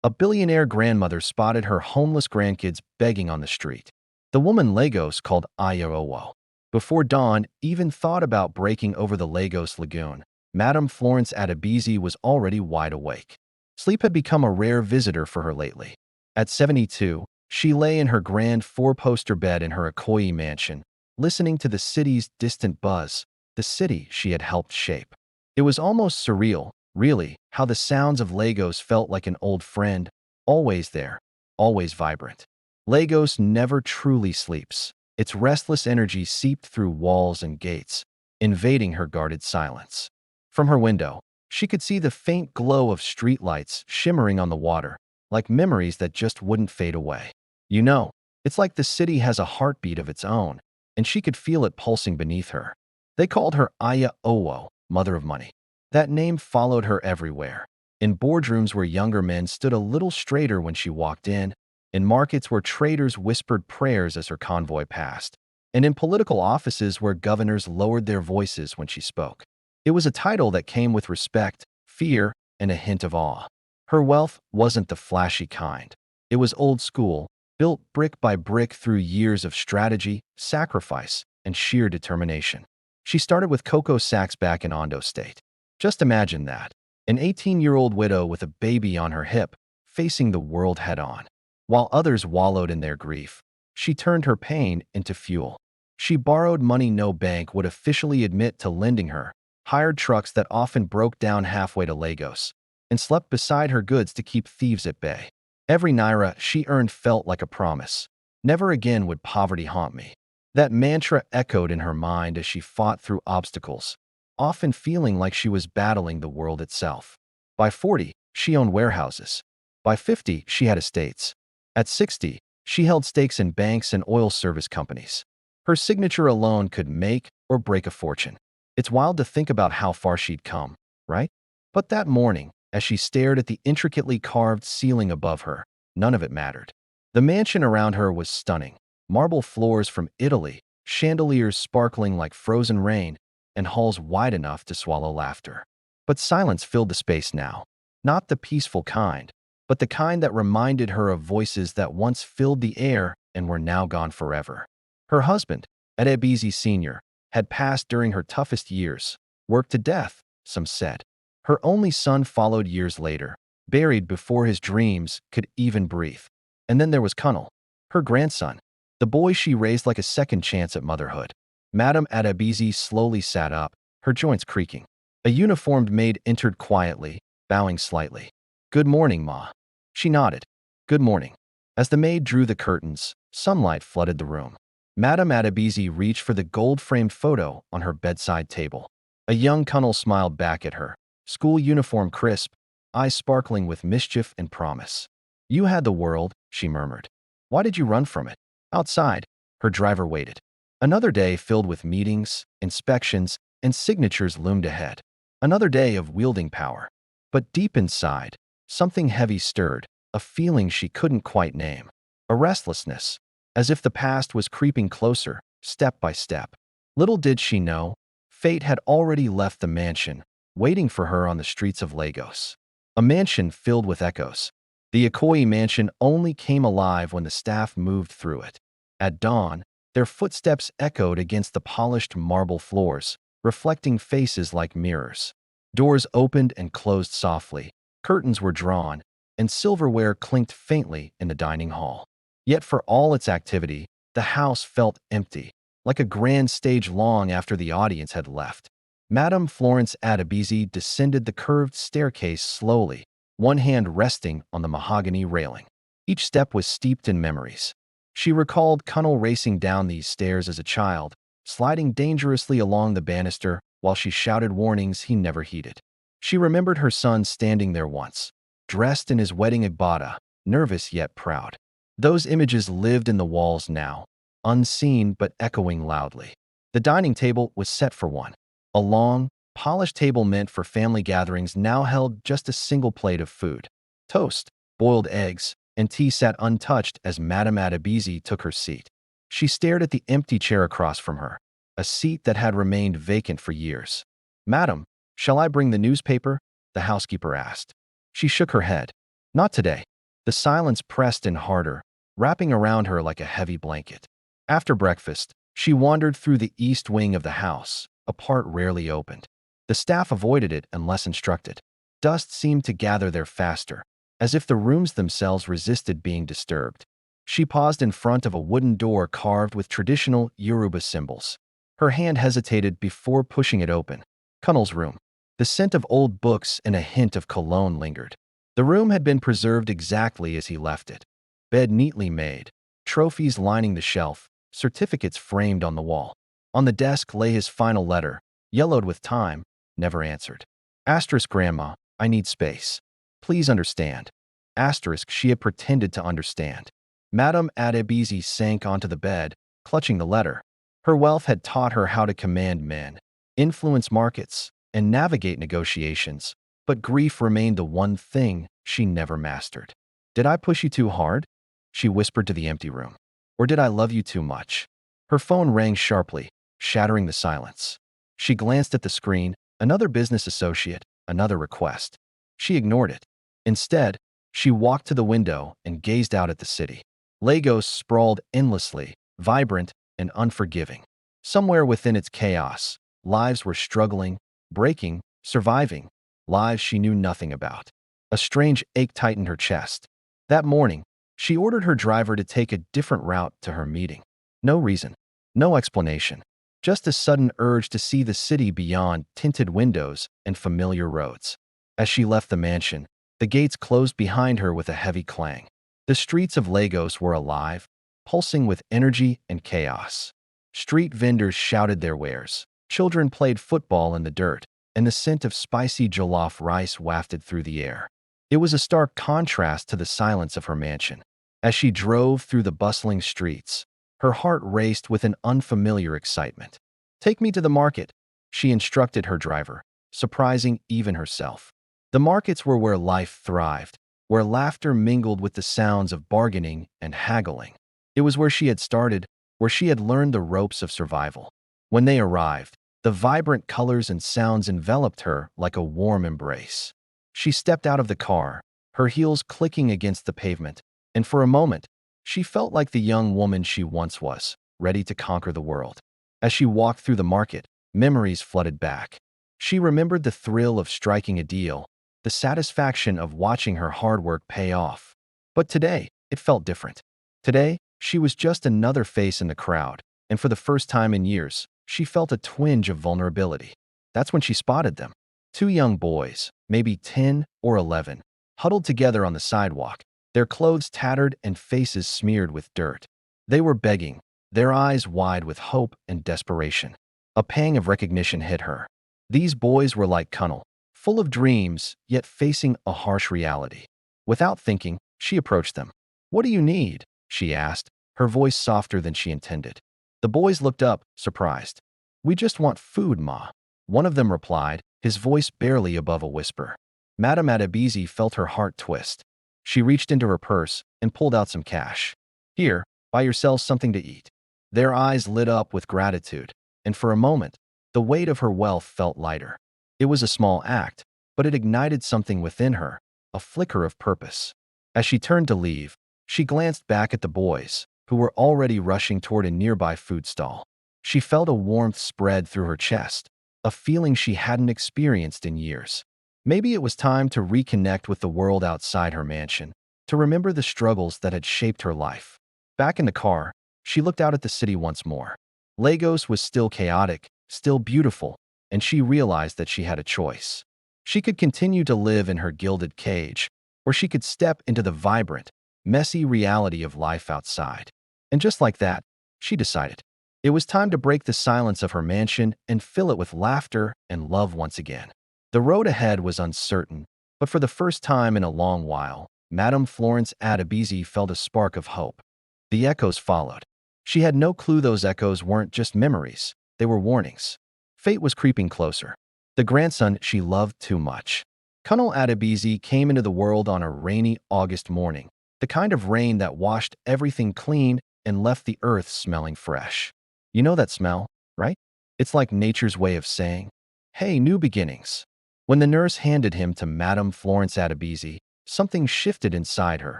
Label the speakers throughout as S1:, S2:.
S1: A billionaire grandmother spotted her homeless grandkids begging on the street. The woman Lagos called Ayaowo. Before Dawn even thought about breaking over the Lagos lagoon, Madame Florence Adebisi was already wide awake. Sleep had become a rare visitor for her lately. At 72, she lay in her grand four-poster bed in her Ikoyi mansion, listening to the city's distant buzz, the city she had helped shape. It was almost surreal, really, how the sounds of Lagos felt like an old friend, always there, always vibrant. Lagos never truly sleeps. Its restless energy seeped through walls and gates, invading her guarded silence. From her window, she could see the faint glow of streetlights shimmering on the water, like memories that just wouldn't fade away. You know, it's like the city has a heartbeat of its own, and she could feel it pulsing beneath her. They called her Aya Owo, Mother of Money. That name followed her everywhere. In boardrooms where younger men stood a little straighter when she walked in markets where traders whispered prayers as her convoy passed, and in political offices where governors lowered their voices when she spoke. It was a title that came with respect, fear, and a hint of awe. Her wealth wasn't the flashy kind. It was old school, built brick by brick through years of strategy, sacrifice, and sheer determination. She started with cocoa sacks back in Ondo State. Just imagine that, an 18-year-old widow with a baby on her hip, facing the world head-on. While others wallowed in their grief, she turned her pain into fuel. She borrowed money no bank would officially admit to lending her, hired trucks that often broke down halfway to Lagos, and slept beside her goods to keep thieves at bay. Every naira she earned felt like a promise. Never again would poverty haunt me. That mantra echoed in her mind as she fought through obstacles, often feeling like she was battling the world itself. By 40, she owned warehouses. By 50, she had estates. At 60, she held stakes in banks and oil service companies. Her signature alone could make or break a fortune. It's wild to think about how far she'd come, right? But that morning, as she stared at the intricately carved ceiling above her, none of it mattered. The mansion around her was stunning. Marble floors from Italy, chandeliers sparkling like frozen rain, and halls wide enough to swallow laughter. But silence filled the space now. Not the peaceful kind, but the kind that reminded her of voices that once filled the air and were now gone forever. Her husband, Adebisi Sr., had passed during her toughest years, worked to death, some said. Her only son followed years later, buried before his dreams could even breathe. And then there was Kunal, her grandson, the boy she raised like a second chance at motherhood. Madame Adebisi slowly sat up, her joints creaking. A uniformed maid entered quietly, bowing slightly. "Good morning, Ma." She nodded. "Good morning." As the maid drew the curtains, sunlight flooded the room. Madame Adebisi reached for the gold-framed photo on her bedside table. A young Kunal smiled back at her, school uniform crisp, eyes sparkling with mischief and promise. "You had the world," she murmured. "Why did you run from it?" Outside, her driver waited. Another day filled with meetings, inspections, and signatures loomed ahead. Another day of wielding power. But deep inside, something heavy stirred, a feeling she couldn't quite name. A restlessness, as if the past was creeping closer, step by step. Little did she know, fate had already left the mansion, waiting for her on the streets of Lagos. A mansion filled with echoes. The Ikoyi mansion only came alive when the staff moved through it. At dawn, their footsteps echoed against the polished marble floors, reflecting faces like mirrors. Doors opened and closed softly, curtains were drawn, and silverware clinked faintly in the dining hall. Yet for all its activity, the house felt empty, like a grand stage long after the audience had left. Madame Florence Adebisi descended the curved staircase slowly, one hand resting on the mahogany railing. Each step was steeped in memories. She recalled Kunal racing down these stairs as a child, sliding dangerously along the banister while she shouted warnings he never heeded. She remembered her son standing there once, dressed in his wedding agbada, nervous yet proud. Those images lived in the walls now, unseen but echoing loudly. The dining table was set for one. A long, polished table meant for family gatherings now held just a single plate of food. Toast, boiled eggs, and tea sat untouched as Madame Adebisi took her seat. She stared at the empty chair across from her, a seat that had remained vacant for years. "Madam, shall I bring the newspaper?" the housekeeper asked. She shook her head. "Not today." The silence pressed in harder, wrapping around her like a heavy blanket. After breakfast, she wandered through the east wing of the house, a part rarely opened. The staff avoided it unless instructed. Dust seemed to gather there faster, as if the rooms themselves resisted being disturbed. She paused in front of a wooden door carved with traditional Yoruba symbols. Her hand hesitated before pushing it open. Kunnel's room. The scent of old books and a hint of cologne lingered. The room had been preserved exactly as he left it. Bed neatly made, trophies lining the shelf, certificates framed on the wall. On the desk lay his final letter, yellowed with time, never answered. Asterisk Grandma, I need space. Please understand. Asterisk she had pretended to understand. Madame Adebisi sank onto the bed, clutching the letter. Her wealth had taught her how to command men, influence markets, and navigate negotiations, but grief remained the one thing she never mastered. Did I push you too hard? She whispered to the empty room. Or did I love you too much? Her phone rang sharply, shattering the silence. She glanced at the screen, another business associate, another request. She ignored it. Instead, she walked to the window and gazed out at the city. Lagos sprawled endlessly, vibrant and unforgiving. Somewhere within its chaos, lives were struggling, breaking, surviving, lives she knew nothing about. A strange ache tightened her chest. That morning, she ordered her driver to take a different route to her meeting. No reason, no explanation, just a sudden urge to see the city beyond tinted windows and familiar roads. As she left the mansion, the gates closed behind her with a heavy clang. The streets of Lagos were alive, pulsing with energy and chaos. Street vendors shouted their wares. Children played football in the dirt, and the scent of spicy jollof rice wafted through the air. It was a stark contrast to the silence of her mansion. As she drove through the bustling streets, her heart raced with an unfamiliar excitement. Take me to the market, she instructed her driver, surprising even herself. The markets were where life thrived, where laughter mingled with the sounds of bargaining and haggling. It was where she had started, where she had learned the ropes of survival. When they arrived, the vibrant colors and sounds enveloped her like a warm embrace. She stepped out of the car, her heels clicking against the pavement, and for a moment, she felt like the young woman she once was, ready to conquer the world. As she walked through the market, memories flooded back. She remembered the thrill of striking a deal, the satisfaction of watching her hard work pay off. But today, it felt different. Today, she was just another face in the crowd, and for the first time in years, she felt a twinge of vulnerability. That's when she spotted them. Two young boys, maybe 10 or 11, huddled together on the sidewalk, their clothes tattered and faces smeared with dirt. They were begging, their eyes wide with hope and desperation. A pang of recognition hit her. These boys were like Kunnel, full of dreams, yet facing a harsh reality. Without thinking, she approached them. "What do you need?" she asked, her voice softer than she intended. The boys looked up, surprised. "We just want food, Ma," one of them replied, his voice barely above a whisper. Madame Adebisi felt her heart twist. She reached into her purse and pulled out some cash. "Here, buy yourselves something to eat." Their eyes lit up with gratitude, and for a moment, the weight of her wealth felt lighter. It was a small act, but it ignited something within her, a flicker of purpose. As she turned to leave, she glanced back at the boys, who were already rushing toward a nearby food stall. She felt a warmth spread through her chest, a feeling she hadn't experienced in years. Maybe it was time to reconnect with the world outside her mansion, to remember the struggles that had shaped her life. Back in the car, she looked out at the city once more. Lagos was still chaotic, still beautiful, and she realized that she had a choice. She could continue to live in her gilded cage, or she could step into the vibrant, messy reality of life outside. And just like that, she decided. It was time to break the silence of her mansion and fill it with laughter and love once again. The road ahead was uncertain, but for the first time in a long while, Madame Florence Adebisi felt a spark of hope. The echoes followed. She had no clue those echoes weren't just memories, they were warnings. Fate was creeping closer. The grandson she loved too much. Colonel Adebisi came into the world on a rainy August morning, the kind of rain that washed everything clean and left the earth smelling fresh. You know that smell, right? It's like nature's way of saying, "Hey, new beginnings." When the nurse handed him to Madame Florence Adebisi, something shifted inside her,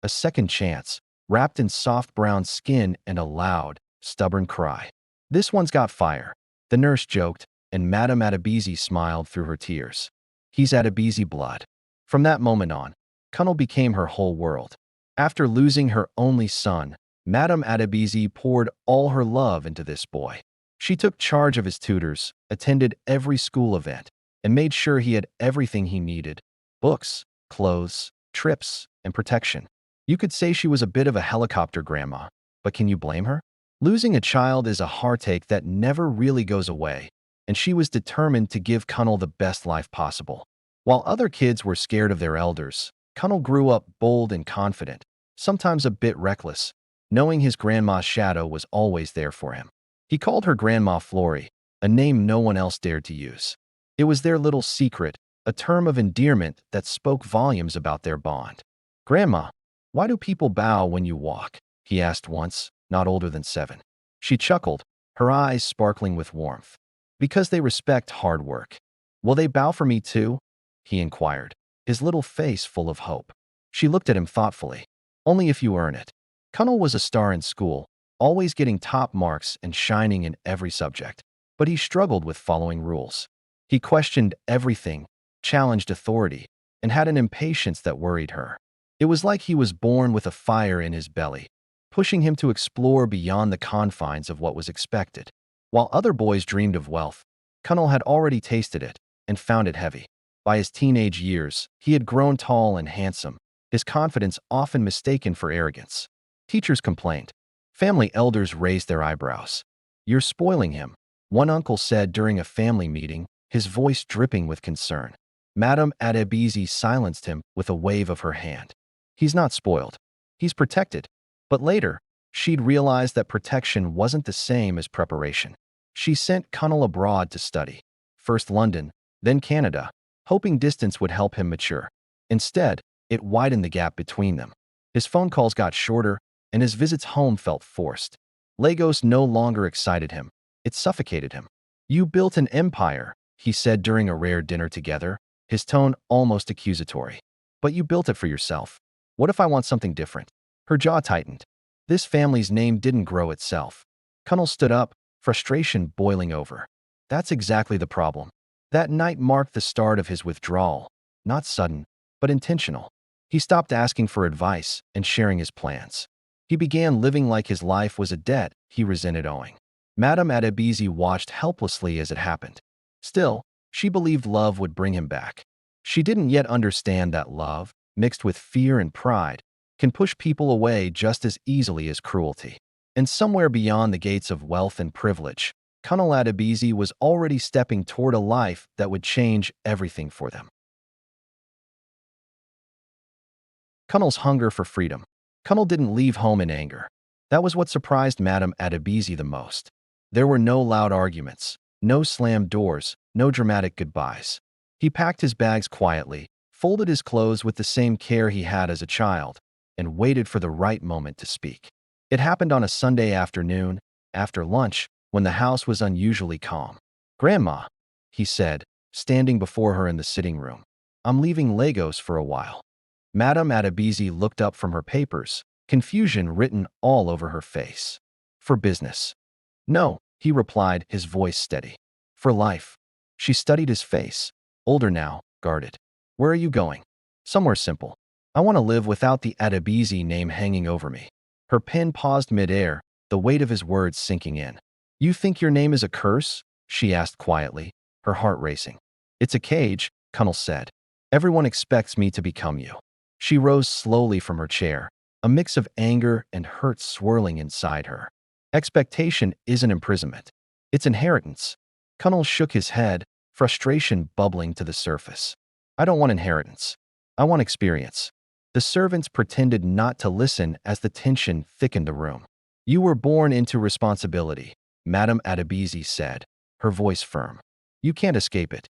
S1: a second chance, wrapped in soft brown skin and a loud, stubborn cry. This one's got fire, the nurse joked, and Madame Adebisi smiled through her tears. He's Adebisi blood. From that moment on, Connell became her whole world. After losing her only son, Madame Adebisi poured all her love into this boy. She took charge of his tutors, attended every school event, and made sure he had everything he needed: books, clothes, trips, and protection. You could say she was a bit of a helicopter grandma, but can you blame her? Losing a child is a heartache that never really goes away, and she was determined to give Connell the best life possible. While other kids were scared of their elders, Connell grew up bold and confident, sometimes a bit reckless, knowing his grandma's shadow was always there for him. He called her Grandma Flory, a name no one else dared to use. It was their little secret, a term of endearment that spoke volumes about their bond. "Grandma, why do people bow when you walk?" he asked once, not older than 7. She chuckled, her eyes sparkling with warmth. "Because they respect hard work." "Will they bow for me too?" he inquired, his little face full of hope. She looked at him thoughtfully. "Only if you earn it." Connell was a star in school, always getting top marks and shining in every subject. But he struggled with following rules. He questioned everything, challenged authority, and had an impatience that worried her. It was like he was born with a fire in his belly, pushing him to explore beyond the confines of what was expected. While other boys dreamed of wealth, Connell had already tasted it and found it heavy. By his teenage years, he had grown tall and handsome, his confidence often mistaken for arrogance. Teachers complained. Family elders raised their eyebrows. "You're spoiling him," one uncle said during a family meeting, his voice dripping with concern. Madame Adebisi silenced him with a wave of her hand. "He's not spoiled. He's protected." But later, she'd realized that protection wasn't the same as preparation. She sent Connell abroad to study, first London, then Canada, hoping distance would help him mature. Instead, it widened the gap between them. His phone calls got shorter, and his visits home felt forced. Lagos no longer excited him. It suffocated him. "You built an empire," he said during a rare dinner together, his tone almost accusatory. "But you built it for yourself. What if I want something different?" Her jaw tightened. This family's name didn't grow itself. Connell stood up, frustration boiling over. That's exactly the problem. That night marked the start of his withdrawal, not sudden, but intentional. He stopped asking for advice and sharing his plans. He began living like his life was a debt he resented owing. Madame Adebisi watched helplessly as it happened. Still, she believed love would bring him back. She didn't yet understand that love, mixed with fear and pride, can push people away just as easily as cruelty. And somewhere beyond the gates of wealth and privilege, Connell Adebisi was already stepping toward a life that would change everything for them. Connell's hunger for freedom. Connell didn't leave home in anger. That was what surprised Madame Adebisi the most. There were no loud arguments, no slammed doors, no dramatic goodbyes. He packed his bags quietly, folded his clothes with the same care he had as a child, and waited for the right moment to speak. It happened on a Sunday afternoon, after lunch, when the house was unusually calm. "Grandma," he said, standing before her in the sitting room, "I'm leaving Lagos for a while." Madame Adebisi looked up from her papers, confusion written all over her face. "For business?" "No," he replied, his voice steady. "For life." She studied his face, older now, guarded. "Where are you going?" "Somewhere simple. I want to live without the Adebisi name hanging over me." Her pen paused midair, the weight of his words sinking in. "You think your name is a curse?" she asked quietly, her heart racing. "It's a cage," Connell said. "Everyone expects me to become you." She rose slowly from her chair, a mix of anger and hurt swirling inside her. "Expectation isn't imprisonment. It's inheritance." Connell shook his head, frustration bubbling to the surface. "I don't want inheritance. I want experience." The servants pretended not to listen as the tension thickened the room. "You were born into responsibility," Madame Adebisi said, her voice firm. "You can't escape it."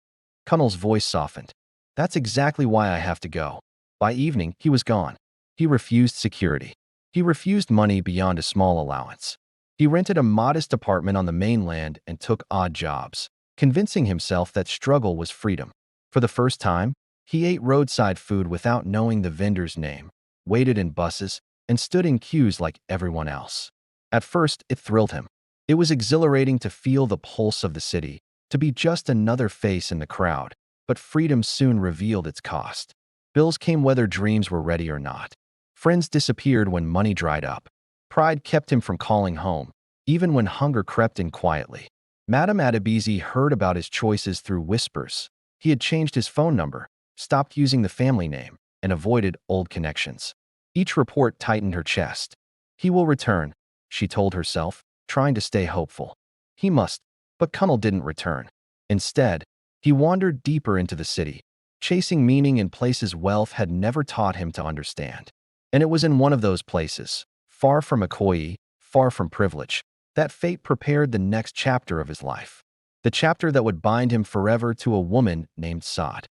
S1: Connell's voice softened. "That's exactly why I have to go." By evening, he was gone. He refused security. He refused money beyond a small allowance. He rented a modest apartment on the mainland and took odd jobs, convincing himself that struggle was freedom. For the first time, he ate roadside food without knowing the vendor's name, waited in buses, and stood in queues like everyone else. At first, it thrilled him. It was exhilarating to feel the pulse of the city, to be just another face in the crowd, but freedom soon revealed its cost. Bills came whether dreams were ready or not. Friends disappeared when money dried up. Pride kept him from calling home, even when hunger crept in quietly. Madame Adebisi heard about his choices through whispers. He had changed his phone number, stopped using the family name, and avoided old connections. Each report tightened her chest. He will return, she told herself, trying to stay hopeful. He must, but Connell didn't return. Instead, he wandered deeper into the city, chasing meaning in places wealth had never taught him to understand. And it was in one of those places, far from Ikoyi, far from privilege, that fate prepared the next chapter of his life. The chapter that would bind him forever to a woman named Saad.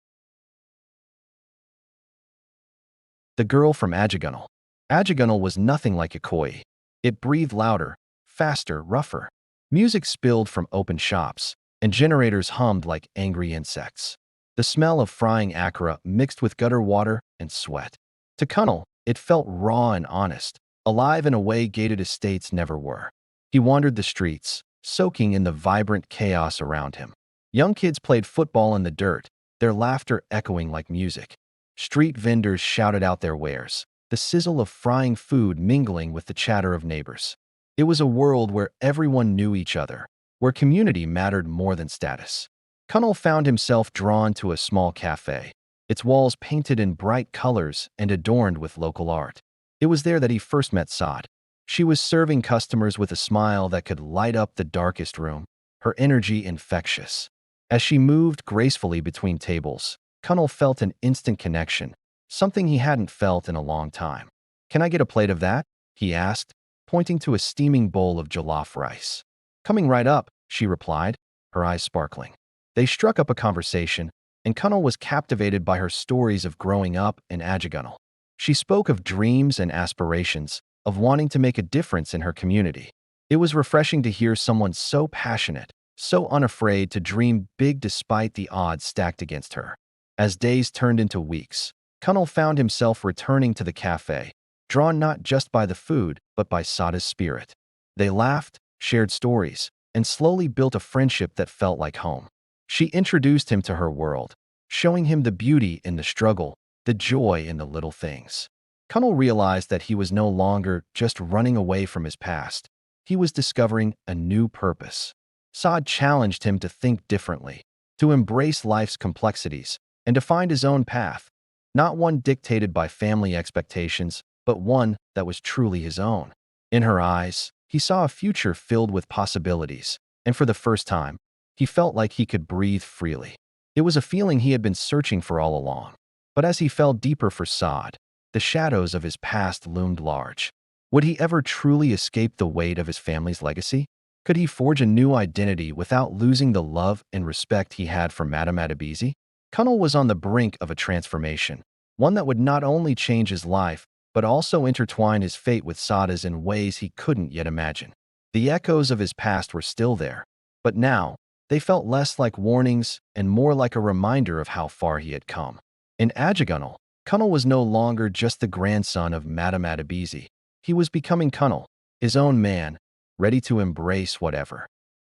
S1: The girl from Ajigunal. Ajigunal was nothing like Ikoyi. It breathed louder, faster, rougher. Music spilled from open shops, and generators hummed like angry insects. The smell of frying akara mixed with gutter water and sweat. To Connell, it felt raw and honest, alive in a way gated estates never were. He wandered the streets, soaking in the vibrant chaos around him. Young kids played football in the dirt, their laughter echoing like music. Street vendors shouted out their wares, the sizzle of frying food mingling with the chatter of neighbors. It was a world where everyone knew each other, where community mattered more than status. Connell found himself drawn to a small cafe, its walls painted in bright colors and adorned with local art. It was there that he first met Saad. She was serving customers with a smile that could light up the darkest room, her energy infectious. As she moved gracefully between tables, Connell felt an instant connection, something he hadn't felt in a long time. "Can I get a plate of that?" he asked, pointing to a steaming bowl of jollof rice. "Coming right up," she replied, her eyes sparkling. They struck up a conversation, and Connell was captivated by her stories of growing up in Ajigunal. She spoke of dreams and aspirations, of wanting to make a difference in her community. It was refreshing to hear someone so passionate, so unafraid to dream big despite the odds stacked against her. As days turned into weeks, Connell found himself returning to the cafe, drawn not just by the food, but by Sada's spirit. They laughed, shared stories, and slowly built a friendship that felt like home. She introduced him to her world, showing him the beauty in the struggle, the joy in the little things. Connell realized that he was no longer just running away from his past. He was discovering a new purpose. Saad challenged him to think differently, to embrace life's complexities, and to find his own path, not one dictated by family expectations, but one that was truly his own. In her eyes, he saw a future filled with possibilities, and for the first time, he felt like he could breathe freely. It was a feeling he had been searching for all along. But as he fell deeper for Saad, the shadows of his past loomed large. Would he ever truly escape the weight of his family's legacy? Could he forge a new identity without losing the love and respect he had for Madame Adebisi? Connell was on the brink of a transformation, one that would not only change his life, but also intertwine his fate with Sada's in ways he couldn't yet imagine. The echoes of his past were still there, but now they felt less like warnings and more like a reminder of how far he had come. In Ajigunal, Connell was no longer just the grandson of Madame Adebisi. He was becoming Connell, his own man, ready to embrace whatever.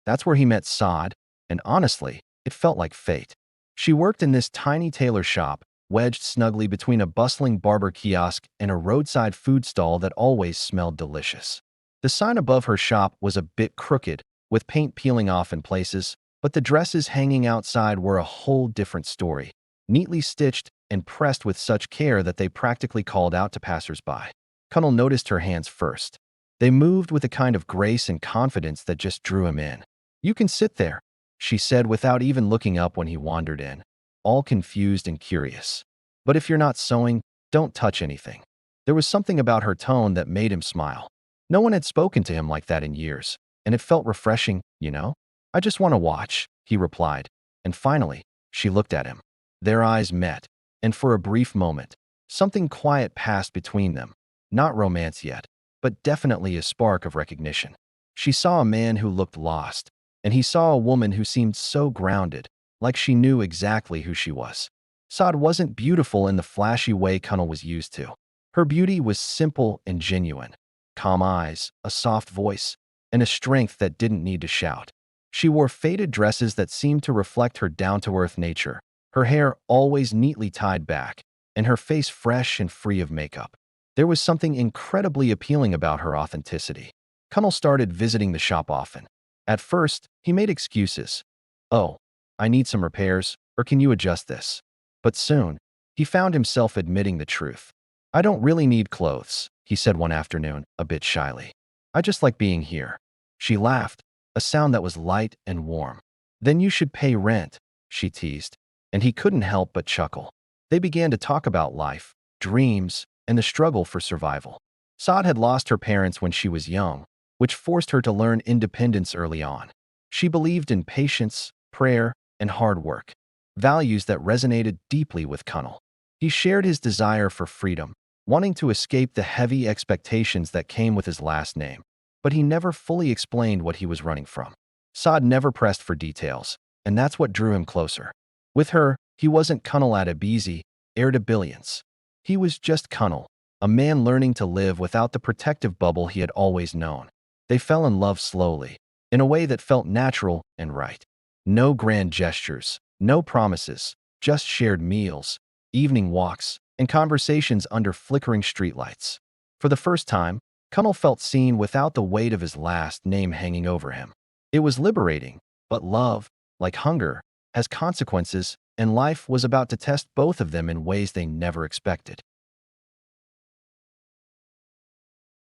S1: That's where he met Saad, and honestly, it felt like fate. She worked in this tiny tailor shop, wedged snugly between a bustling barber kiosk and a roadside food stall that always smelled delicious. The sign above her shop was a bit crooked, with paint peeling off in places, but the dresses hanging outside were a whole different story, neatly stitched and pressed with such care that they practically called out to passers-by. Connell noticed her hands first. They moved with a kind of grace and confidence that just drew him in. "You can sit there," she said without even looking up when he wandered in, all confused and curious. "But if you're not sewing, don't touch anything." There was something about her tone that made him smile. No one had spoken to him like that in years, and it felt refreshing, you know? "I just want to watch," he replied, and finally, she looked at him. Their eyes met, and for a brief moment, something quiet passed between them, not romance yet, but definitely a spark of recognition. She saw a man who looked lost, and he saw a woman who seemed so grounded, like she knew exactly who she was. Saad wasn't beautiful in the flashy way Connell was used to. Her beauty was simple and genuine. Calm eyes, a soft voice, and a strength that didn't need to shout. She wore faded dresses that seemed to reflect her down-to-earth nature, her hair always neatly tied back, and her face fresh and free of makeup. There was something incredibly appealing about her authenticity. Connell started visiting the shop often. At first, he made excuses. "Oh, I need some repairs, or can you adjust this?" But soon, he found himself admitting the truth. "I don't really need clothes," he said one afternoon, a bit shyly. "I just like being here." She laughed, a sound that was light and warm. "Then you should pay rent," she teased, and he couldn't help but chuckle. They began to talk about life, dreams, and the struggle for survival. Saad had lost her parents when she was young, which forced her to learn independence early on. She believed in patience, prayer, and hard work, values that resonated deeply with Connell. He shared his desire for freedom, wanting to escape the heavy expectations that came with his last name, but he never fully explained what he was running from. Saad never pressed for details, and that's what drew him closer. With her, he wasn't Connell Adebisi, heir to billions. He was just Connell, a man learning to live without the protective bubble he had always known. They fell in love slowly, in a way that felt natural and right. No grand gestures, no promises, just shared meals, evening walks, and conversations under flickering streetlights. For the first time, Connell felt seen without the weight of his last name hanging over him. It was liberating, but love, like hunger, has consequences, and life was about to test both of them in ways they never expected.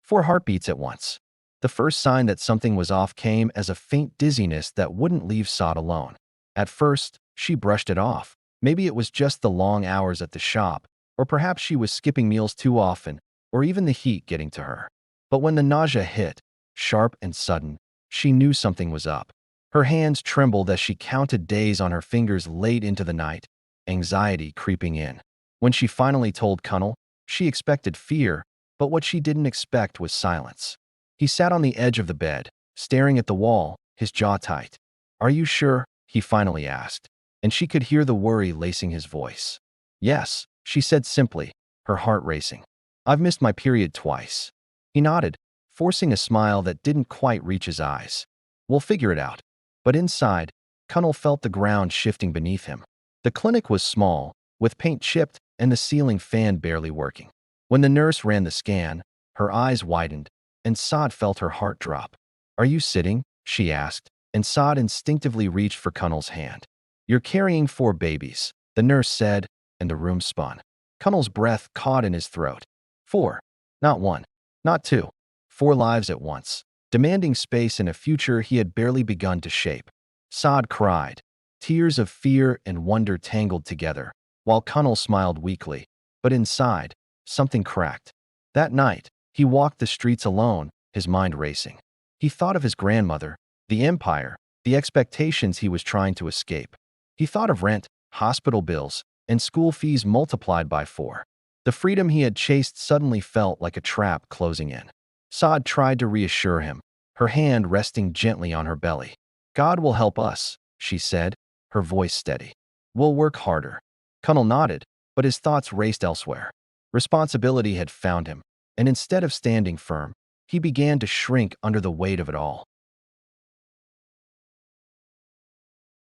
S1: 4 heartbeats at once. The first sign that something was off came as a faint dizziness that wouldn't leave Saad alone. At first, she brushed it off. Maybe it was just the long hours at the shop, or perhaps she was skipping meals too often, or even the heat getting to her. But when the nausea hit, sharp and sudden, she knew something was up. Her hands trembled as she counted days on her fingers late into the night, anxiety creeping in. When she finally told Connell, she expected fear, but what she didn't expect was silence. He sat on the edge of the bed, staring at the wall, his jaw tight. "Are you sure?" he finally asked, and she could hear the worry lacing his voice. "Yes," she said simply, her heart racing. "I've missed my period twice." He nodded, forcing a smile that didn't quite reach his eyes. "We'll figure it out." But inside, Connell felt the ground shifting beneath him. The clinic was small, with paint chipped and the ceiling fan barely working. When the nurse ran the scan, her eyes widened, and Saad felt her heart drop. "Are you sitting?" she asked, and Saad instinctively reached for Connell's hand. "You're carrying 4 babies," the nurse said, and the room spun. Connell's breath caught in his throat. 4. Not 1. Not 2. 4 lives at once, demanding space in a future he had barely begun to shape. Saad cried, tears of fear and wonder tangled together, while Connell smiled weakly. But inside, something cracked. That night, he walked the streets alone, his mind racing. He thought of his grandmother, the empire, the expectations he was trying to escape. He thought of rent, hospital bills, and school fees multiplied by 4. The freedom he had chased suddenly felt like a trap closing in. Saad tried to reassure him, her hand resting gently on her belly. "God will help us," she said, her voice steady. "We'll work harder." Connell nodded, but his thoughts raced elsewhere. Responsibility had found him, and instead of standing firm, he began to shrink under the weight of it all.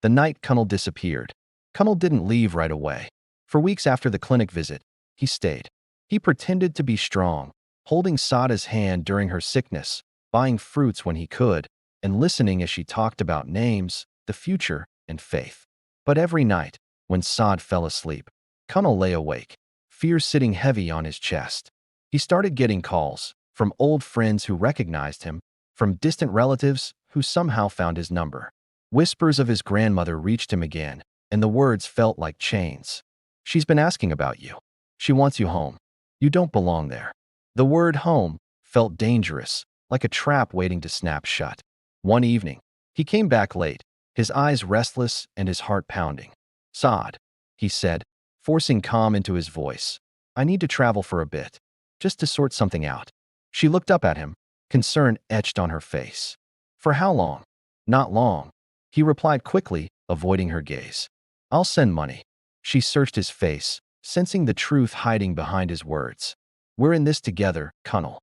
S1: The night Connell disappeared, Connell didn't leave right away. For weeks after the clinic visit, he stayed. He pretended to be strong, holding Sada's hand during her sickness, buying fruits when he could, and listening as she talked about names, the future, and faith. But every night, when Saad fell asleep, Connell lay awake, fear sitting heavy on his chest. He started getting calls from old friends who recognized him, from distant relatives who somehow found his number. Whispers of his grandmother reached him again, and the words felt like chains. "She's been asking about you. She wants you home. You don't belong there." The word home felt dangerous, like a trap waiting to snap shut. One evening, he came back late, his eyes restless and his heart pounding. "Saad," he said, forcing calm into his voice. "I need to travel for a bit, just to sort something out." She looked up at him, concern etched on her face. "For how long?" "Not long," he replied quickly, avoiding her gaze. "I'll send money." She searched his face, sensing the truth hiding behind his words. "We're in this together, Colonel."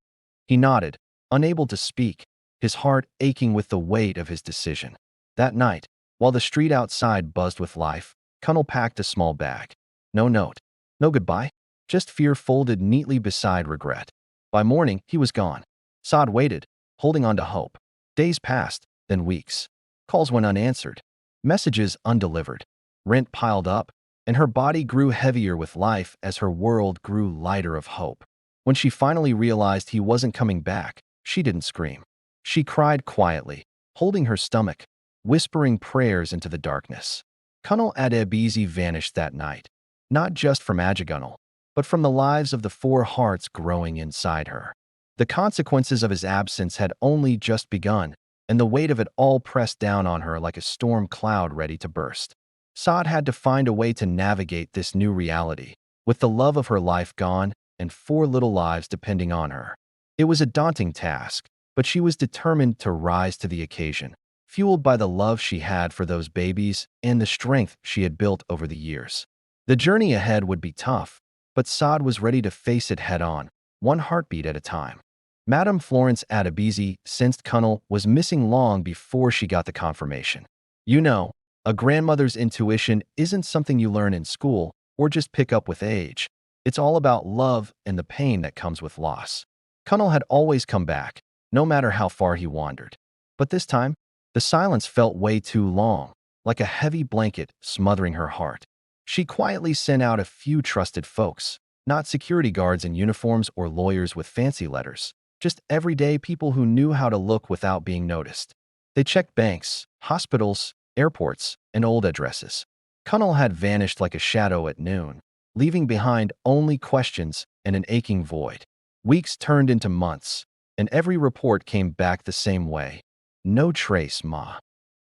S1: He nodded, unable to speak, his heart aching with the weight of his decision. That night, while the street outside buzzed with life, Colonel packed a small bag. No note, no goodbye, just fear folded neatly beside regret. By morning, he was gone. Saad waited, holding on to hope. Days passed, then weeks. Calls went unanswered, messages undelivered. Rent piled up, and her body grew heavier with life as her world grew lighter of hope. When she finally realized he wasn't coming back, she didn't scream. She cried quietly, holding her stomach, whispering prayers into the darkness. Colonel Adebisi vanished that night, not just from Ajagunal, but from the lives of the four hearts growing inside her. The consequences of his absence had only just begun, and the weight of it all pressed down on her like a storm cloud ready to burst. Saad had to find a way to navigate this new reality, with the love of her life gone and four little lives depending on her. It was a daunting task, but she was determined to rise to the occasion, fueled by the love she had for those babies and the strength she had built over the years. The journey ahead would be tough, but Saad was ready to face it head-on, one heartbeat at a time. Madame Florence Adebisi sensed Colonel was missing long before she got the confirmation. You know, a grandmother's intuition isn't something you learn in school or just pick up with age. It's all about love and the pain that comes with loss. Colonel had always come back, no matter how far he wandered. But this time, the silence felt way too long, like a heavy blanket smothering her heart. She quietly sent out a few trusted folks, not security guards in uniforms or lawyers with fancy letters, just everyday people who knew how to look without being noticed. They checked banks, hospitals, airports, and old addresses. Colonel had vanished like a shadow at noon, leaving behind only questions and an aching void. Weeks turned into months, and every report came back the same way. No trace, Ma.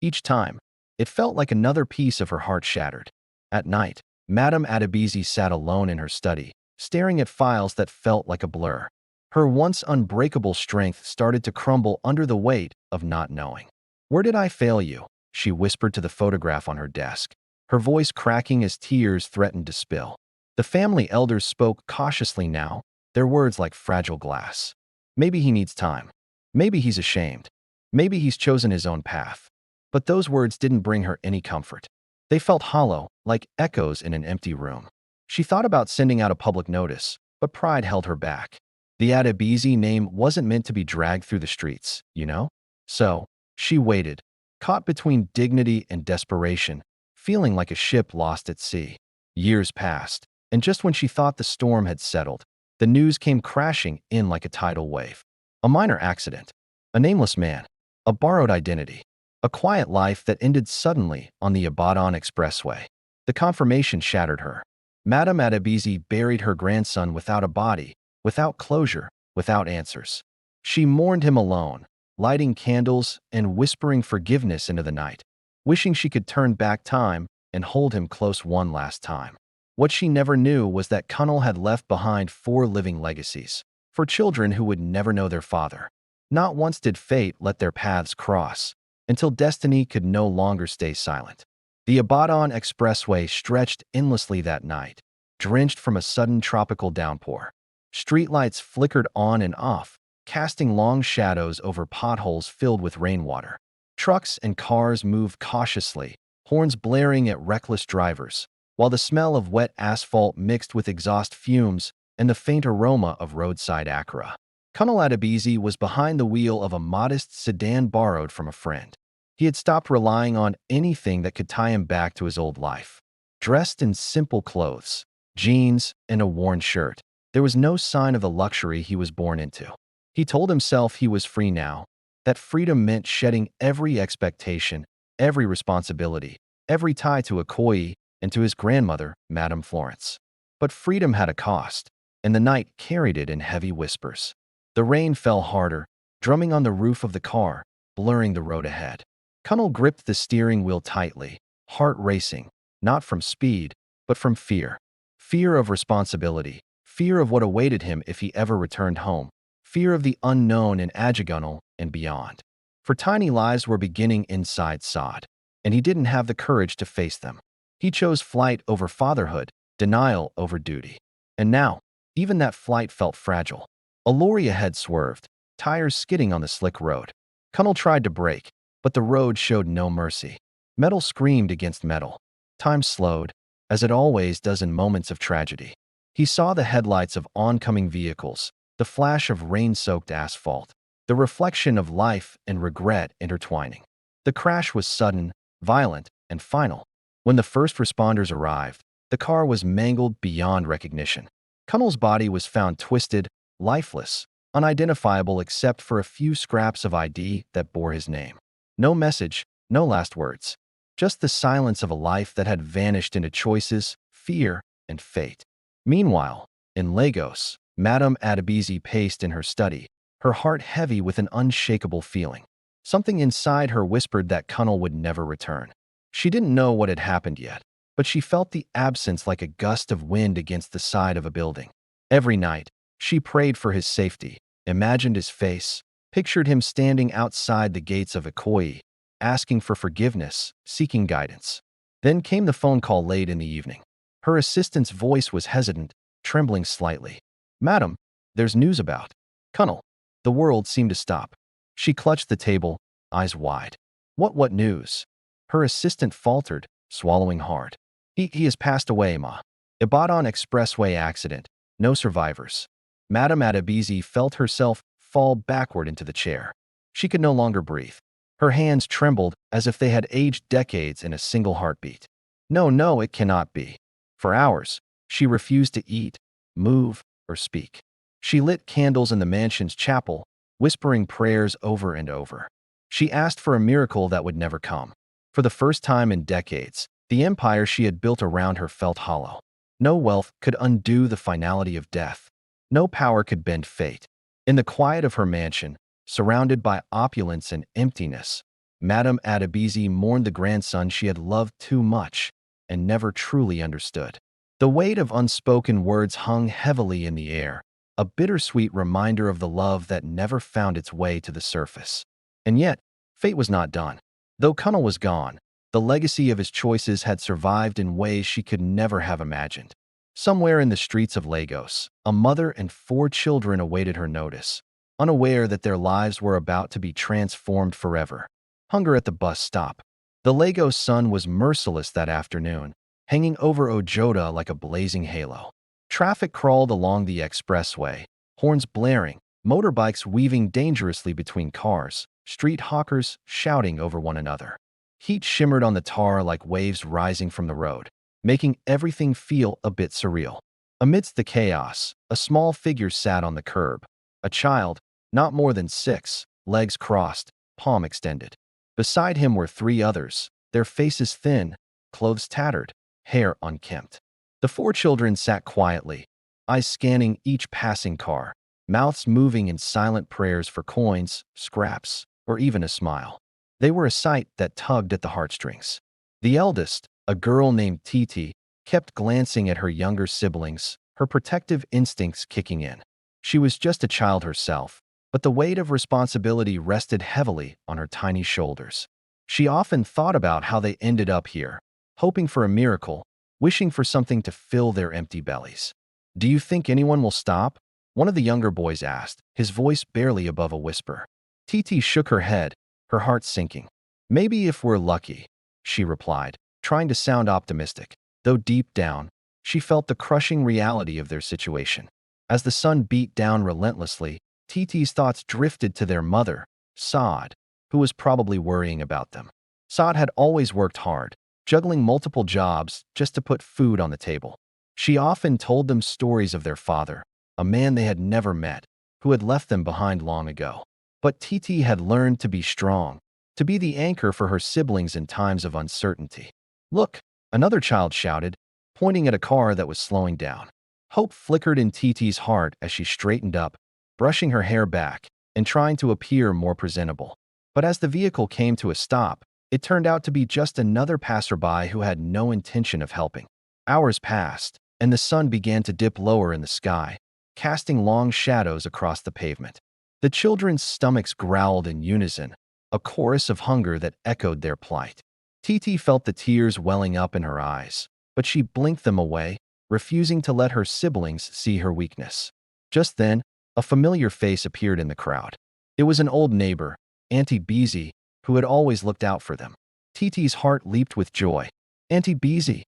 S1: Each time, it felt like another piece of her heart shattered. At night, Madame Adebisi sat alone in her study, staring at files that felt like a blur. Her once unbreakable strength started to crumble under the weight of not knowing. "Where did I fail you?" she whispered to the photograph on her desk, her voice cracking as tears threatened to spill. The family elders spoke cautiously now, their words like fragile glass. "Maybe he needs time. Maybe he's ashamed. Maybe he's chosen his own path." But those words didn't bring her any comfort. They felt hollow, like echoes in an empty room. She thought about sending out a public notice, but pride held her back. The Adebisi name wasn't meant to be dragged through the streets, you know? So, she waited, caught between dignity and desperation, feeling like a ship lost at sea. Years passed, and just when she thought the storm had settled, the news came crashing in like a tidal wave. A minor accident, a nameless man, a borrowed identity, a quiet life that ended suddenly on the Ibadan Expressway. The confirmation shattered her. Madame Adebisi buried her grandson without a body, without closure, without answers. She mourned him alone, lighting candles and whispering forgiveness into the night, wishing she could turn back time and hold him close one last time. What she never knew was that Kunal had left behind 4 living legacies, for children who would never know their father. Not once did fate let their paths cross, until destiny could no longer stay silent. The Ibadan Expressway stretched endlessly that night, drenched from a sudden tropical downpour. Streetlights flickered on and off, casting long shadows over potholes filled with rainwater. Trucks and cars moved cautiously, horns blaring at reckless drivers, while the smell of wet asphalt mixed with exhaust fumes and the faint aroma of roadside acra. Colonel Adebisi was behind the wheel of a modest sedan borrowed from a friend. He had stopped relying on anything that could tie him back to his old life. Dressed in simple clothes, jeans, and a worn shirt, there was no sign of the luxury he was born into. He told himself he was free now, that freedom meant shedding every expectation, every responsibility, every tie to Okoye and to his grandmother, Madame Florence. But freedom had a cost, and the night carried it in heavy whispers. The rain fell harder, drumming on the roof of the car, blurring the road ahead. Colonel gripped the steering wheel tightly, heart racing, not from speed, but from fear. Fear of responsibility, fear of what awaited him if he ever returned home, fear of the unknown in Ajagunal and beyond. For tiny lives were beginning inside Saad, and he didn't have the courage to face them. He chose flight over fatherhood, denial over duty. And now, Even that flight felt fragile. A lorry ahead swerved, tires skidding on the slick road. Connell tried to brake, but the road showed no mercy. Metal screamed against metal. Time slowed, as it always does in moments of tragedy. He saw the headlights of oncoming vehicles, the flash of rain-soaked asphalt, the reflection of life and regret intertwining. The crash was sudden, violent, and final. When the first responders arrived, the car was mangled beyond recognition. Connell's body was found twisted, lifeless, unidentifiable except for a few scraps of ID that bore his name. No message, no last words. Just the silence of a life that had vanished into choices, fear, and fate. Meanwhile, in Lagos, Madame Adebisi paced in her study, her heart heavy with an unshakable feeling. Something inside her whispered that Connell would never return. She didn't know what had happened yet, but she felt the absence like a gust of wind against the side of a building. Every night, she prayed for his safety, imagined his face, pictured him standing outside the gates of Ikoyi, asking for forgiveness, seeking guidance. Then came the phone call late in the evening. Her assistant's voice was hesitant, trembling slightly. "Madam, there's news about Connell." The world seemed to stop. She clutched the table, eyes wide. What news?" Her assistant faltered, swallowing hard. He has passed away, ma. Ibadan Expressway accident. No survivors." Madame Adebisi felt herself fall backward into the chair. She could no longer breathe. Her hands trembled as if they had aged decades in a single heartbeat. No, it cannot be. For hours, she refused to eat, move, or speak. She lit candles in the mansion's chapel, whispering prayers over and over. She asked for a miracle that would never come. For the first time in decades, the empire she had built around her felt hollow. No wealth could undo the finality of death. No power could bend fate. In the quiet of her mansion, surrounded by opulence and emptiness, Madame Adebisi mourned the grandson she had loved too much and never truly understood. The weight of unspoken words hung heavily in the air, a bittersweet reminder of the love that never found its way to the surface. And yet, fate was not done. Though Connell was gone, the legacy of his choices had survived in ways she could never have imagined. Somewhere in the streets of Lagos, a mother and 4 children awaited her notice, unaware that their lives were about to be transformed forever. Hunger at the bus stop. The Lagos sun was merciless that afternoon, hanging over Ojota like a blazing halo. Traffic crawled along the expressway, horns blaring, motorbikes weaving dangerously between cars, street hawkers shouting over one another. Heat shimmered on the tar like waves rising from the road, making everything feel a bit surreal. Amidst the chaos, a small figure sat on the curb. A child, not more than 6, legs crossed, palm extended. Beside him were 3 others, their faces thin, clothes tattered, hair unkempt. The 4 children sat quietly, eyes scanning each passing car, mouths moving in silent prayers for coins, scraps, or even a smile. They were a sight that tugged at the heartstrings. The eldest, a girl named Titi, kept glancing at her younger siblings, her protective instincts kicking in. She was just a child herself, but the weight of responsibility rested heavily on her tiny shoulders. She often thought about how they ended up here, hoping for a miracle, wishing for something to fill their empty bellies. "Do you think anyone will stop?" one of the younger boys asked, his voice barely above a whisper. Titi shook her head, her heart sinking. "Maybe if we're lucky," she replied, trying to sound optimistic, though deep down, she felt the crushing reality of their situation. As the sun beat down relentlessly, Titi's thoughts drifted to their mother, Saad, who was probably worrying about them. Saad had always worked hard, juggling multiple jobs just to put food on the table. She often told them stories of their father, a man they had never met, who had left them behind long ago. But Titi had learned to be strong, to be the anchor for her siblings in times of uncertainty. "Look," another child shouted, pointing at a car that was slowing down. Hope flickered in Titi's heart as she straightened up, brushing her hair back and trying to appear more presentable. But as the vehicle came to a stop, it turned out to be just another passerby who had no intention of helping. Hours passed, and the sun began to dip lower in the sky, casting long shadows across the pavement. The children's stomachs growled in unison, a chorus of hunger that echoed their plight. Titi felt the tears welling up in her eyes, but she blinked them away, refusing to let her siblings see her weakness. Just then, a familiar face appeared in the crowd. It was an old neighbor, Auntie Beezy, who had always looked out for them. TT's heart leaped with joy. "Auntie Beezy,"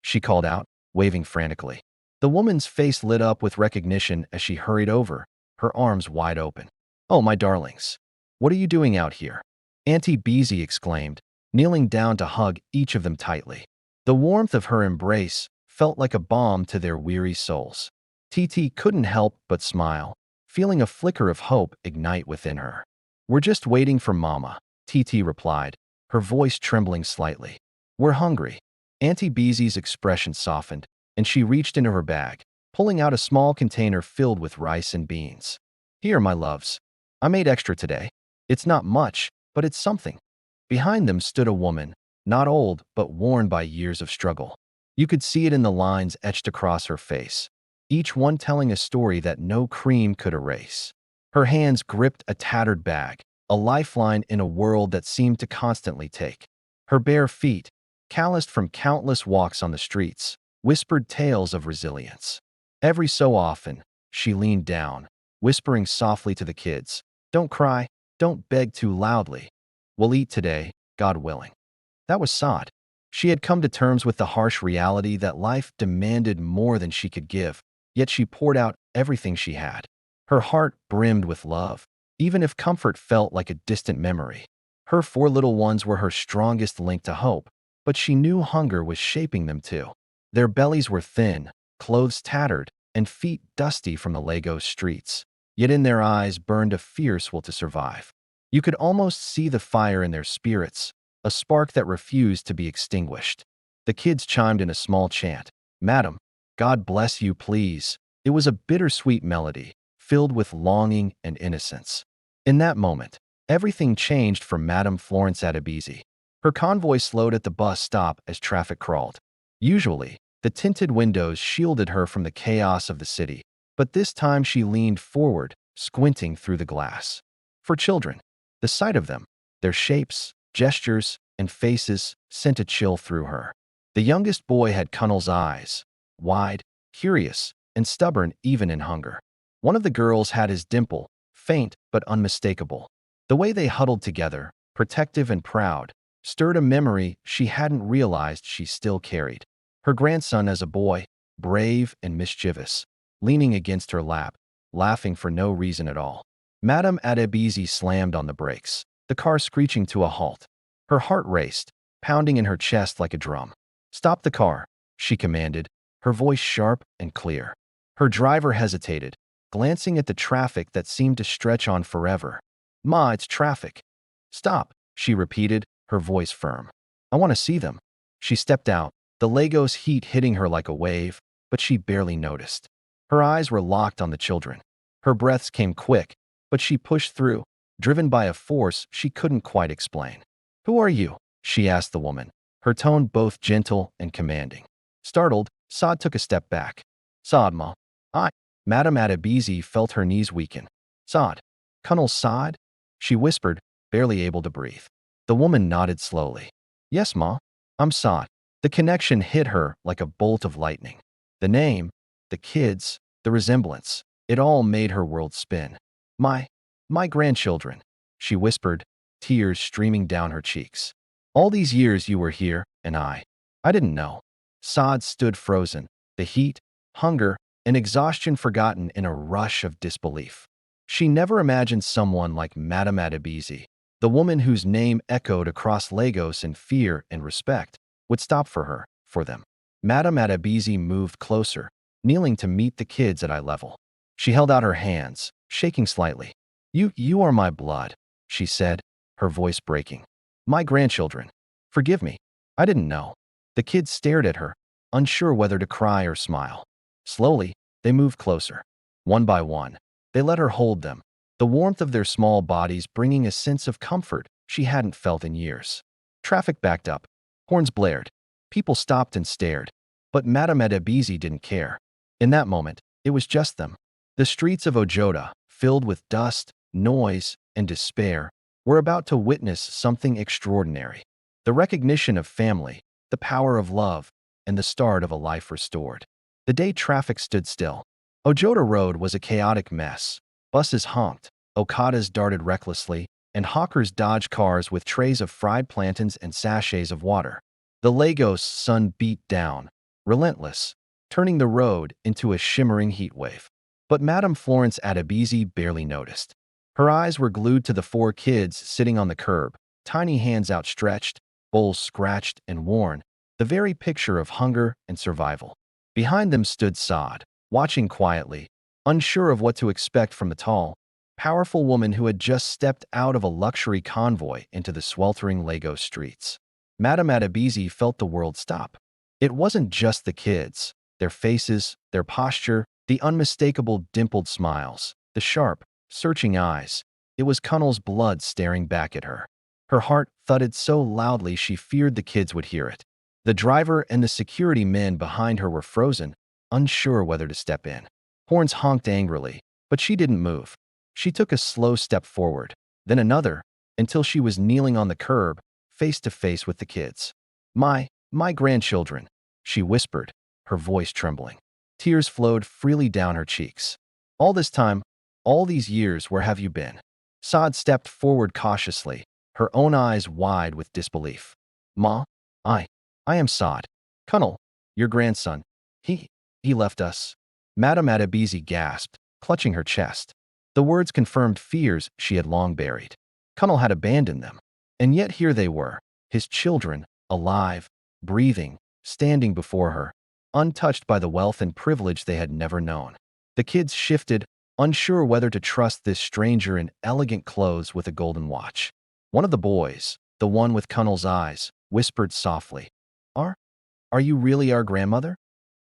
S1: she called out, waving frantically. The woman's face lit up with recognition as she hurried over, her arms wide open. "Oh, my darlings. What are you doing out here?" Auntie Beezy exclaimed, kneeling down to hug each of them tightly. The warmth of her embrace felt like a balm to their weary souls. TT couldn't help but smile, feeling a flicker of hope ignite within her. "We're just waiting for Mama," TT replied, her voice trembling slightly. "We're hungry." Auntie Beezy's expression softened, and she reached into her bag, pulling out a small container filled with rice and beans. "Here, my loves. I made extra today. It's not much, but it's something." Behind them stood a woman, not old but worn by years of struggle. You could see it in the lines etched across her face, each one telling a story that no cream could erase. Her hands gripped a tattered bag, a lifeline in a world that seemed to constantly take. Her bare feet, calloused from countless walks on the streets, whispered tales of resilience. Every so often, she leaned down, whispering softly to the kids, "Don't cry, don't beg too loudly. We'll eat today, God willing." That was Saad. She had come to terms with the harsh reality that life demanded more than she could give, yet she poured out everything she had. Her heart brimmed with love, even if comfort felt like a distant memory. Her 4 little ones were her strongest link to hope, but she knew hunger was shaping them too. Their bellies were thin, clothes tattered, and feet dusty from the Lagos streets. Yet in their eyes burned a fierce will to survive. You could almost see the fire in their spirits, a spark that refused to be extinguished. The kids chimed in a small chant, "Madam, God bless you, please." It was a bittersweet melody, filled with longing and innocence. In that moment, everything changed for Madame Florence Adebisi. Her convoy slowed at the bus stop as traffic crawled. Usually, the tinted windows shielded her from the chaos of the city, but this time she leaned forward, squinting through the glass. For children, the sight of them, their shapes, gestures, and faces sent a chill through her. The youngest boy had Cunnel's eyes, wide, curious, and stubborn even in hunger. One of the girls had his dimple, faint but unmistakable. The way they huddled together, protective and proud, stirred a memory she hadn't realized she still carried. Her grandson as a boy, brave and mischievous, leaning against her lap, laughing for no reason at all. Madame Adebisi slammed on the brakes, the car screeching to a halt. Her heart raced, pounding in her chest like a drum. "Stop the car," she commanded, her voice sharp and clear. Her driver hesitated, glancing at the traffic that seemed to stretch on forever. "Ma, it's traffic." "Stop," she repeated, her voice firm. "I want to see them." She stepped out, the Lagos heat hitting her like a wave, but she barely noticed. Her eyes were locked on the children. Her breaths came quick, but she pushed through, driven by a force she couldn't quite explain. "Who are you?" she asked the woman, her tone both gentle and commanding. Startled, Saad took a step back. "Saad, ma. Madame Adebisi felt her knees weaken. "Saad. Colonel Saad?" she whispered, barely able to breathe. The woman nodded slowly. "Yes, ma. I'm Saad." The connection hit her like a bolt of lightning. The name, the kids, the resemblance, it all made her world spin. My grandchildren," she whispered, tears streaming down her cheeks. "All these years you were here, and I didn't know." Saad stood frozen, the heat, hunger, and exhaustion forgotten in a rush of disbelief. She never imagined someone like Madame Adebisi, the woman whose name echoed across Lagos in fear and respect, would stop for them. Madame Adebisi moved closer, kneeling to meet the kids at eye level. She held out her hands, shaking slightly. You are my blood," she said, her voice breaking. "My grandchildren. Forgive me. I didn't know." The kids stared at her, unsure whether to cry or smile. Slowly, they moved closer. One by one, they let her hold them, the warmth of their small bodies bringing a sense of comfort she hadn't felt in years. Traffic backed up. Horns blared. People stopped and stared. But Madame Adebisi didn't care. In that moment, it was just them. The streets of Ojota, filled with dust, noise, and despair, were about to witness something extraordinary. The recognition of family, the power of love, and the start of a life restored. The day traffic stood still. Ojota Road was a chaotic mess. Buses honked, Okadas darted recklessly, and hawkers dodged cars with trays of fried plantains and sachets of water. The Lagos sun beat down, relentless, turning the road into a shimmering heat wave. But Madame Florence Adebisi barely noticed. Her eyes were glued to the four kids sitting on the curb, tiny hands outstretched, bowls scratched and worn, the very picture of hunger and survival. Behind them stood Saad, watching quietly, unsure of what to expect from the tall, powerful woman who had just stepped out of a luxury convoy into the sweltering Lagos streets. Madame Adebisi felt the world stop. It wasn't just the kids, their faces, their posture, the unmistakable dimpled smiles, the sharp, searching eyes. It was Colonel's blood staring back at her. Her heart thudded so loudly she feared the kids would hear it. The driver and the security men behind her were frozen, unsure whether to step in. Horns honked angrily, but she didn't move. She took a slow step forward, then another, until she was kneeling on the curb, face to face with the kids. My grandchildren, she whispered, her voice trembling. Tears flowed freely down her cheeks. All this time, all these years, where have you been? Saad stepped forward cautiously, her own eyes wide with disbelief. Ma, I am Saad. Colonel, your grandson. He left us. Madame Adebisi gasped, clutching her chest. The words confirmed fears she had long buried. Colonel had abandoned them. And yet here they were, his children, alive, breathing, standing before her, untouched by the wealth and privilege they had never known. The kids shifted, unsure whether to trust this stranger in elegant clothes with a golden watch. One of the boys, the one with Colonel's eyes, whispered softly, Are you really our grandmother?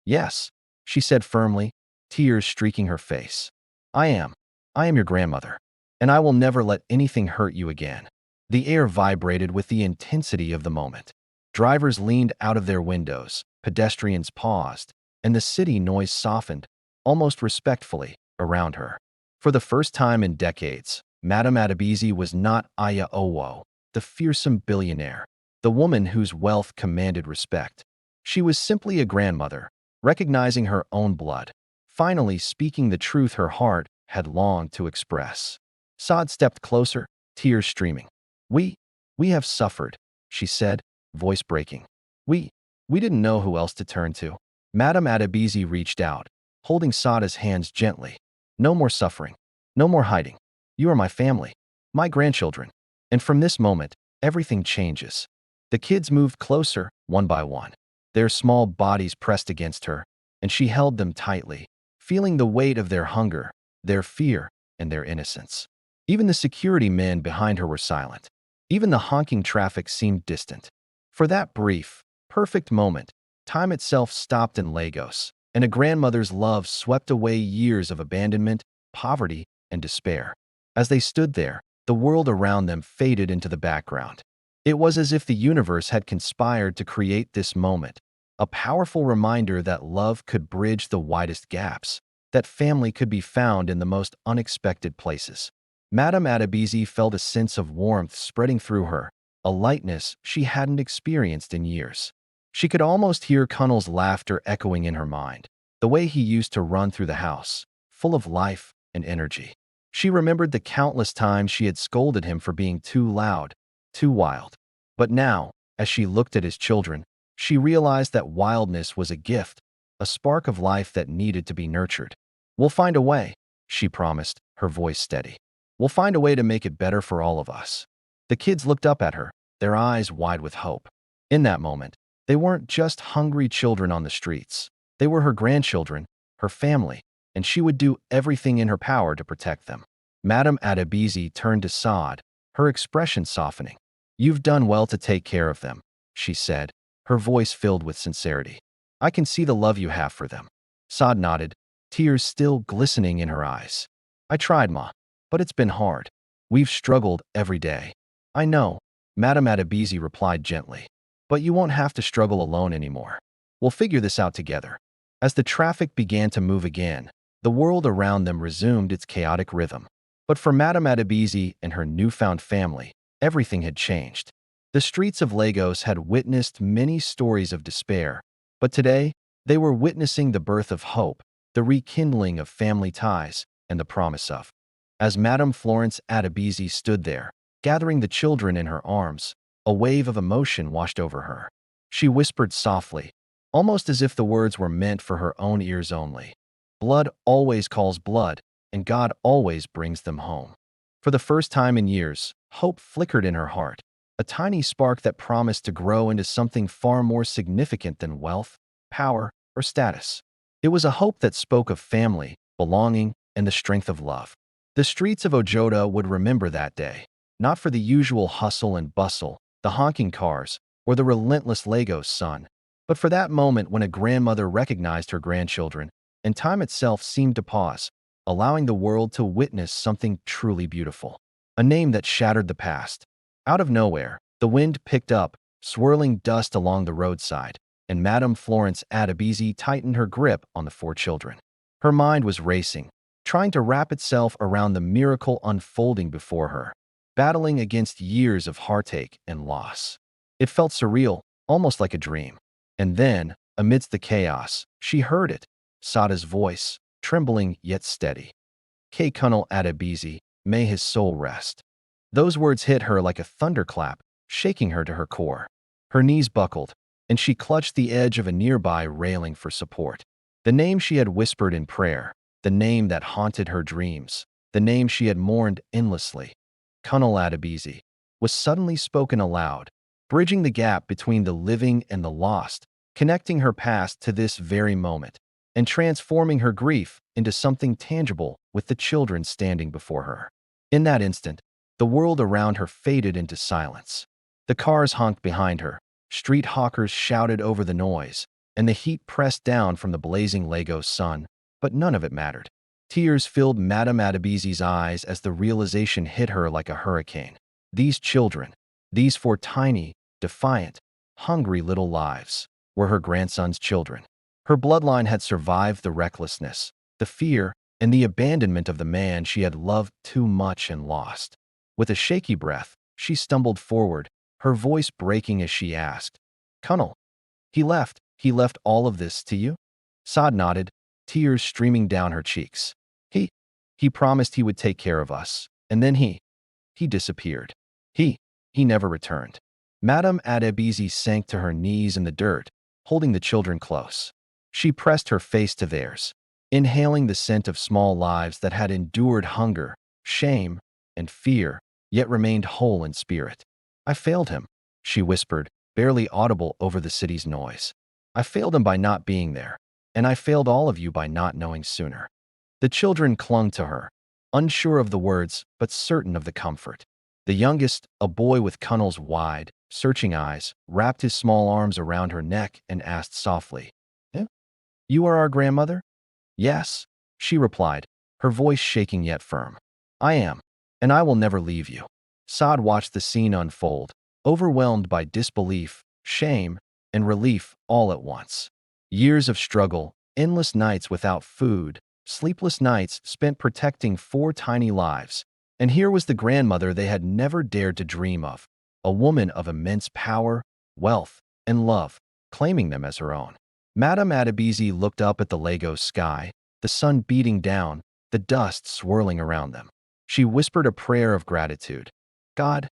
S1: Yes, she said firmly, tears streaking her face. I am your grandmother, and I will never let anything hurt you again. The air vibrated with the intensity of the moment. Drivers leaned out of their windows, pedestrians paused, and the city noise softened, almost respectfully, around her. For the first time in decades, Madame Adebisi was not Aya Owo, the fearsome billionaire, the woman whose wealth commanded respect. She was simply a grandmother, recognizing her own blood, finally speaking the truth her heart had longed to express. Saad stepped closer, tears streaming. We have suffered, she said, voice breaking. We didn't know who else to turn to. Madame Adebisi reached out, holding Saada's hands gently. No more suffering. No more hiding. You are my family, my grandchildren. And from this moment, everything changes. The kids moved closer, one by one. Their small bodies pressed against her, and she held them tightly, feeling the weight of their hunger, their fear, and their innocence. Even the security men behind her were silent. Even the honking traffic seemed distant. For that brief, perfect moment, time itself stopped in Lagos, and a grandmother's love swept away years of abandonment, poverty, and despair. As they stood there, the world around them faded into the background. It was as if the universe had conspired to create this moment, a powerful reminder that love could bridge the widest gaps, that family could be found in the most unexpected places. Madame Adebisi felt a sense of warmth spreading through her, a lightness she hadn't experienced in years. She could almost hear Colonel's laughter echoing in her mind, the way he used to run through the house, full of life and energy. She remembered the countless times she had scolded him for being too loud, too wild. But now, as she looked at his children, she realized that wildness was a gift, a spark of life that needed to be nurtured. We'll find a way, she promised, her voice steady. We'll find a way to make it better for all of us. The kids looked up at her, their eyes wide with hope. In that moment, they weren't just hungry children on the streets. They were her grandchildren, her family, and she would do everything in her power to protect them. Madame Adebisi turned to Saad, her expression softening. You've done well to take care of them, she said, her voice filled with sincerity. I can see the love you have for them. Saad nodded, tears still glistening in her eyes. I tried, Ma, but it's been hard. We've struggled every day. I know, Madame Adebisi replied gently. But you won't have to struggle alone anymore. We'll figure this out together. As the traffic began to move again, the world around them resumed its chaotic rhythm. But for Madame Adebisi and her newfound family, everything had changed. The streets of Lagos had witnessed many stories of despair, but today, They were witnessing the birth of hope, the rekindling of family ties, and the promise of. As Madame Florence Adebisi stood there, gathering the children in her arms, a wave of emotion washed over her. She whispered softly, almost as if the words were meant for her own ears only. Blood always calls blood, and God always brings them home. For the first time in years, hope flickered in her heart, a tiny spark that promised to grow into something far more significant than wealth, power, or status. It was a hope that spoke of family, belonging, and the strength of love. The streets of Ojota would remember that day, not for the usual hustle and bustle, the honking cars, or the relentless Lagos sun, but for that moment when a grandmother recognized her grandchildren, and time itself seemed to pause, allowing the world to witness something truly beautiful. A name that shattered the past. Out of nowhere, the wind picked up, swirling dust along the roadside, and Madame Florence Adebisi tightened her grip on the four children. Her mind was racing, trying to wrap itself around the miracle unfolding before her, battling against years of heartache and loss. It felt surreal, almost like a dream. And then, amidst the chaos, she heard it, Sada's voice, trembling yet steady. K. Colonel Adebisi, may his soul rest. Those words hit her like a thunderclap, shaking her to her core. Her knees buckled, and she clutched the edge of a nearby railing for support. The name she had whispered in prayer, the name that haunted her dreams, the name she had mourned endlessly, Colonel Adebisi, was suddenly spoken aloud, bridging the gap between the living and the lost, connecting her past to this very moment, and transforming her grief into something tangible with the children standing before her. In that instant, the world around her faded into silence. The cars honked behind her, street hawkers shouted over the noise, and the heat pressed down from the blazing Lagos sun, but none of it mattered. Tears filled Madame Adebisi's eyes as the realization hit her like a hurricane. These children, these four tiny, defiant, hungry little lives, were her grandson's children. Her bloodline had survived the recklessness, the fear, and the abandonment of the man she had loved too much and lost. With a shaky breath, she stumbled forward, her voice breaking as she asked, "Colonel, he left all of this to you?" Saad nodded, tears streaming down her cheeks. He promised he would take care of us, and then he disappeared. He never returned. Madame Adebisi sank to her knees in the dirt, holding the children close. She pressed her face to theirs, inhaling the scent of small lives that had endured hunger, shame, and fear, yet remained whole in spirit. "I failed him," she whispered, barely audible over the city's noise. "I failed him by not being there, and I failed all of you by not knowing sooner." The children clung to her, unsure of the words, but certain of the comfort. The youngest, a boy with Colonel's wide, searching eyes, wrapped his small arms around her neck and asked softly, "Eh? You are our grandmother?" "Yes," she replied, her voice shaking yet firm. "I am, and I will never leave you." Saad watched the scene unfold, overwhelmed by disbelief, shame, and relief all at once. Years of struggle, endless nights without food, sleepless nights spent protecting four tiny lives, and here was the grandmother they had never dared to dream of, a woman of immense power, wealth, and love, claiming them as her own. Madame Adebisi looked up at the Lagos sky, the sun beating down, the dust swirling around them. She whispered a prayer of gratitude. "God,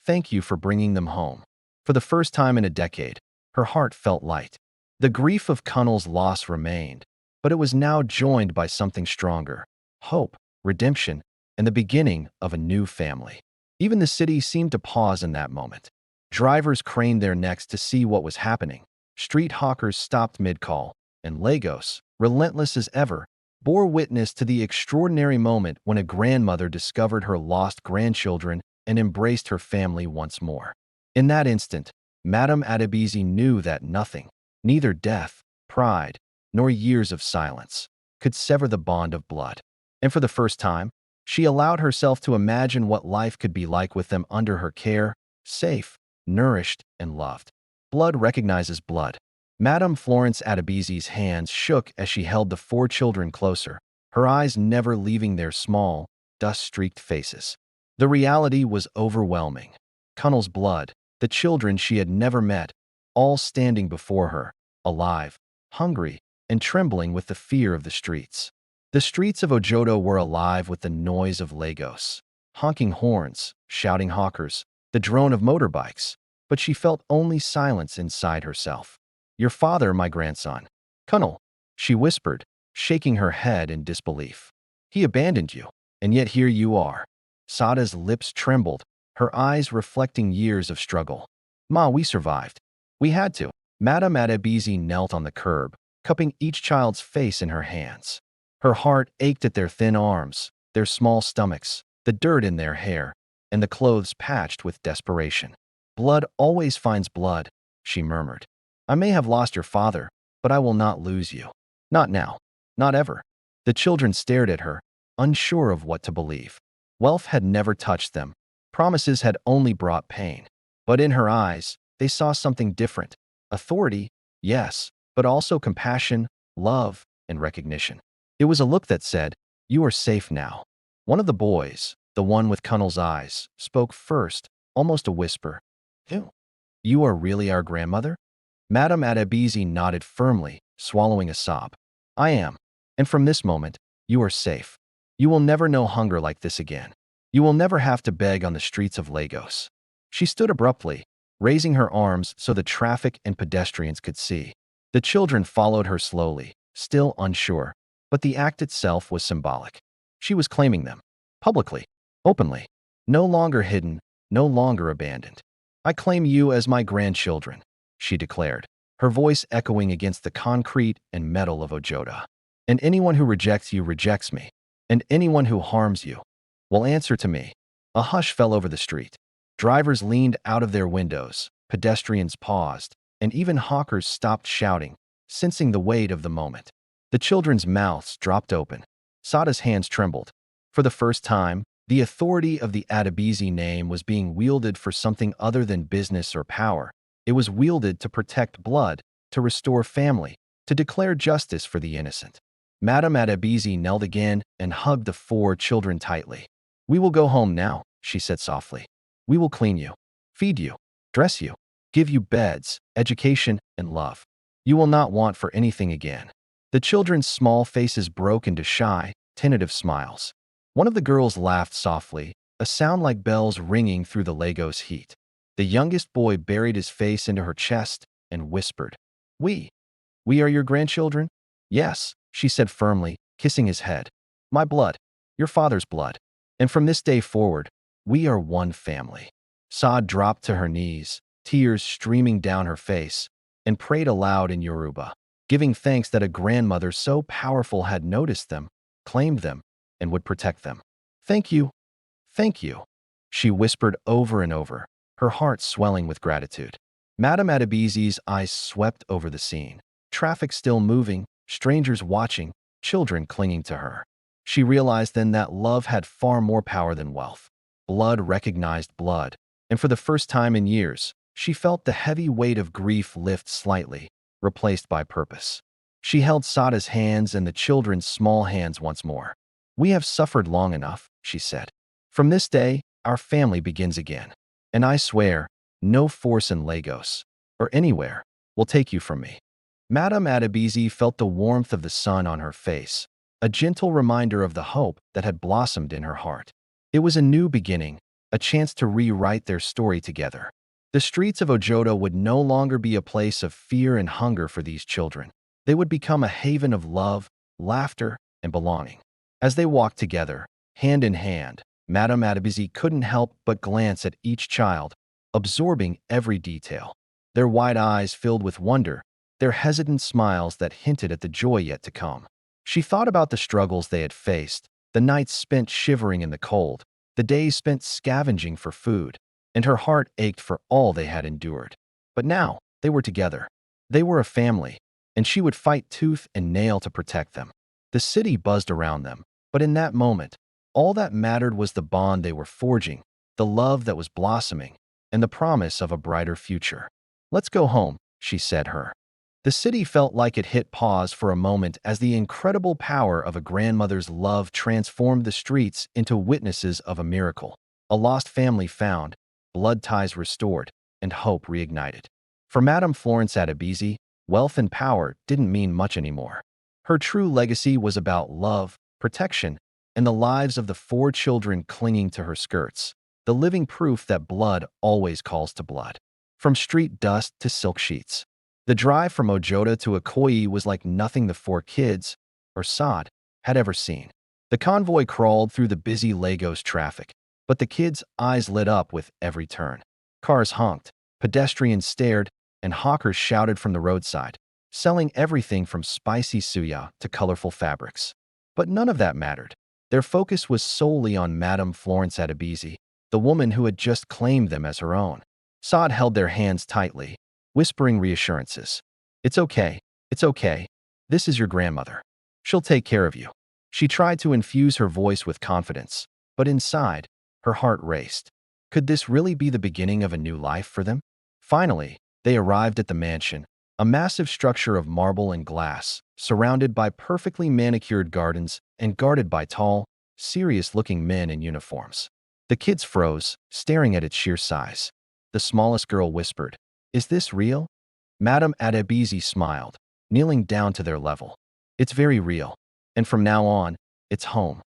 S1: thank you for bringing them home." For the first time in a decade, her heart felt light. The grief of Colonel's loss remained, but it was now joined by something stronger: hope, redemption, and the beginning of a new family. Even the city seemed to pause in that moment. Drivers craned their necks to see what was happening. Street hawkers stopped mid-call, and Lagos, relentless as ever, bore witness to the extraordinary moment when a grandmother discovered her lost grandchildren and embraced her family once more. In that instant, Madame Adebisi knew that nothing, neither death, pride, nor years of silence, could sever the bond of blood. And for the first time, she allowed herself to imagine what life could be like with them under her care, safe, nourished, and loved. Blood recognizes blood. Madame Florence Adebisi's hands shook as she held the four children closer, her eyes never leaving their small, dust-streaked faces. The reality was overwhelming. Colonel's blood, the children she had never met, all standing before her, alive, hungry, and trembling with the fear of the streets. The streets of Ojoto were alive with the noise of Lagos. Honking horns, shouting hawkers, the drone of motorbikes, but she felt only silence inside herself. "Your father, my grandson." "Colonel," she whispered, shaking her head in disbelief. "He abandoned you, and yet here you are." Sada's lips trembled, her eyes reflecting years of struggle. "Ma, we survived. We had to." Madame Adebisi knelt on the curb, cupping each child's face in her hands. Her heart ached at their thin arms, their small stomachs, the dirt in their hair, and the clothes patched with desperation. "Blood always finds blood," she murmured. "I may have lost your father, but I will not lose you. Not now. Not ever." The children stared at her, unsure of what to believe. Wealth had never touched them. Promises had only brought pain. But in her eyes, they saw something different. Authority, yes, but also compassion, love, and recognition. It was a look that said, "You are safe now." One of the boys, the one with Cunnel's eyes, spoke first, almost a whisper. "You? You are really our grandmother?" Madame Adebisi nodded firmly, swallowing a sob. "I am. And from this moment, you are safe. You will never know hunger like this again. You will never have to beg on the streets of Lagos." She stood abruptly, raising her arms so the traffic and pedestrians could see. The children followed her slowly, still unsure, but the act itself was symbolic. She was claiming them. Publicly. Openly. No longer hidden, no longer abandoned. "I claim you as my grandchildren," she declared, her voice echoing against the concrete and metal of Ojota. "And anyone who rejects you rejects me. And anyone who harms you will answer to me." A hush fell over the street. Drivers leaned out of their windows, pedestrians paused, and even hawkers stopped shouting, sensing the weight of the moment. The children's mouths dropped open. Sada's hands trembled. For the first time, the authority of the Adebisi name was being wielded for something other than business or power. It was wielded to protect blood, to restore family, to declare justice for the innocent. Madame Adebisi knelt again and hugged the four children tightly. "We will go home now," she said softly. "We will clean you, feed you, dress you, give you beds, education, and love. You will not want for anything again." The children's small faces broke into shy, tentative smiles. One of the girls laughed softly, a sound like bells ringing through the Lagos heat. The youngest boy buried his face into her chest and whispered, We are your grandchildren?" "Yes," she said firmly, kissing his head. "My blood, your father's blood. And from this day forward, we are one family." Saad dropped to her knees, tears streaming down her face, and prayed aloud in Yoruba, giving thanks that a grandmother so powerful had noticed them, claimed them, and would protect them. Thank you, she whispered over and over, her heart swelling with gratitude. Madame Adebisi's eyes swept over the scene. Traffic still moving, strangers watching, children clinging to her. She realized then that love had far more power than wealth. Blood recognized blood, and for the first time in years, she felt the heavy weight of grief lift slightly, replaced by purpose. She held Sada's hands and the children's small hands once more. "We have suffered long enough," she said. "From this day, our family begins again. And I swear, no force in Lagos, or anywhere, will take you from me." Madame Adebisi felt the warmth of the sun on her face, a gentle reminder of the hope that had blossomed in her heart. It was a new beginning, a chance to rewrite their story together. The streets of Ojoto would no longer be a place of fear and hunger for these children. They would become a haven of love, laughter, and belonging. As they walked together, hand in hand, Madame Adebisi couldn't help but glance at each child, absorbing every detail. Their wide eyes filled with wonder, their hesitant smiles that hinted at the joy yet to come. She thought about the struggles they had faced, the nights spent shivering in the cold, the days spent scavenging for food, and her heart ached for all they had endured. But now, they were together. They were a family, and she would fight tooth and nail to protect them. The city buzzed around them, but in that moment, all that mattered was the bond they were forging, the love that was blossoming, and the promise of a brighter future. "Let's go home," she said her. The city felt like it hit pause for a moment as the incredible power of a grandmother's love transformed the streets into witnesses of a miracle. A lost family found, blood ties restored, and hope reignited. For Madame Florence Adebisi, wealth and power didn't mean much anymore. Her true legacy was about love, protection, and the lives of the 4 children clinging to her skirts, the living proof that blood always calls to blood. From street dust to silk sheets, the drive from Ojota to Ikoyi was like nothing the 4 kids, or Saad, had ever seen. The convoy crawled through the busy Lagos traffic, but the kids' eyes lit up with every turn. Cars honked, pedestrians stared, and hawkers shouted from the roadside, selling everything from spicy suya to colorful fabrics. But none of that mattered. Their focus was solely on Madame Florence Adebisi, the woman who had just claimed them as her own. Saad held their hands tightly, whispering reassurances. It's okay. It's okay. This is your grandmother. She'll take care of you. She tried to infuse her voice with confidence, but inside, her heart raced. Could this really be the beginning of a new life for them? Finally, they arrived at the mansion, a massive structure of marble and glass, surrounded by perfectly manicured gardens and guarded by tall, serious-looking men in uniforms. The kids froze, staring at its sheer size. The smallest girl whispered, "Is this real?" Madame Adebisi smiled, kneeling down to their level. "It's very real. And from now on, it's home."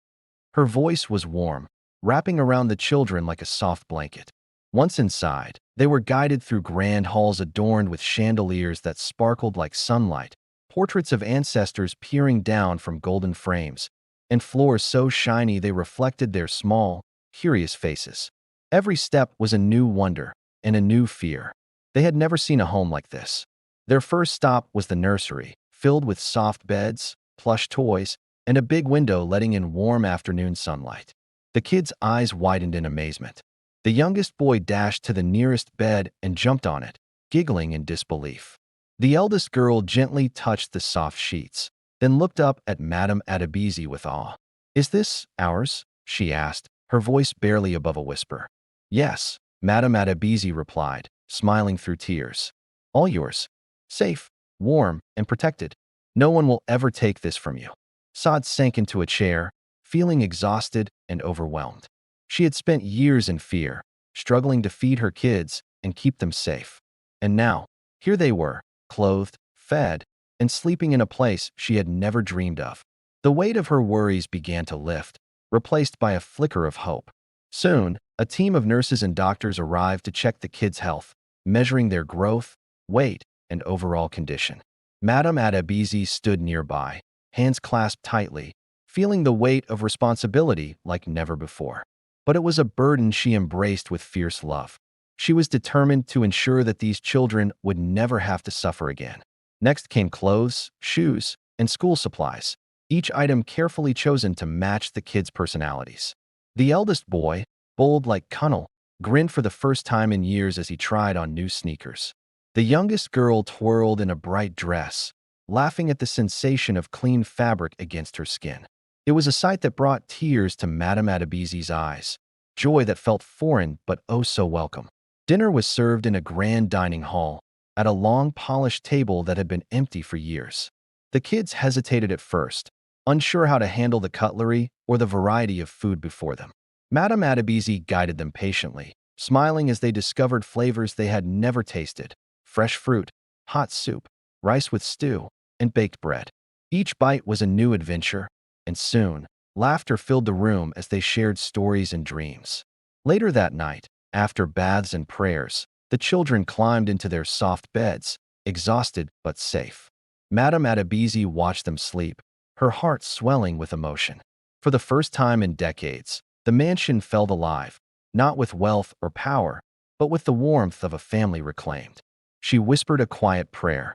S1: Her voice was warm, wrapping around the children like a soft blanket. Once inside, they were guided through grand halls adorned with chandeliers that sparkled like sunlight, portraits of ancestors peering down from golden frames, and floors so shiny they reflected their small, curious faces. Every step was a new wonder and a new fear. They had never seen a home like this. Their first stop was the nursery, filled with soft beds, plush toys, and a big window letting in warm afternoon sunlight. The kids' eyes widened in amazement. The youngest boy dashed to the nearest bed and jumped on it, giggling in disbelief. The eldest girl gently touched the soft sheets, then looked up at Madame Adebisi with awe. "Is this ours?" she asked, her voice barely above a whisper. "Yes," Madame Adebisi replied, smiling through tears. "All yours. Safe, warm, and protected. No one will ever take this from you." Saad sank into a chair, feeling exhausted and overwhelmed. She had spent years in fear, struggling to feed her kids and keep them safe. And now, here they were, clothed, fed, and sleeping in a place she had never dreamed of. The weight of her worries began to lift, replaced by a flicker of hope. Soon, a team of nurses and doctors arrived to check the kids' health, measuring their growth, weight, and overall condition. Madame Adebisi stood nearby, hands clasped tightly, feeling the weight of responsibility like never before. But it was a burden she embraced with fierce love. She was determined to ensure that these children would never have to suffer again. Next came clothes, shoes, and school supplies, each item carefully chosen to match the kids' personalities. The eldest boy, bold like Cunnel, grinned for the first time in years as he tried on new sneakers. The youngest girl twirled in a bright dress, laughing at the sensation of clean fabric against her skin. It was a sight that brought tears to Madame Adebisi's eyes, joy that felt foreign but oh so welcome. Dinner was served in a grand dining hall, at a long polished table that had been empty for years. The kids hesitated at first, unsure how to handle the cutlery or the variety of food before them. Madame Adebisi guided them patiently, smiling as they discovered flavors they had never tasted: fresh fruit, hot soup, rice with stew, and baked bread. Each bite was a new adventure, and soon, laughter filled the room as they shared stories and dreams. Later that night, after baths and prayers, the children climbed into their soft beds, exhausted but safe. Madame Adebisi watched them sleep, her heart swelling with emotion. For the first time in decades, the mansion felt alive, not with wealth or power, but with the warmth of a family reclaimed. She whispered a quiet prayer.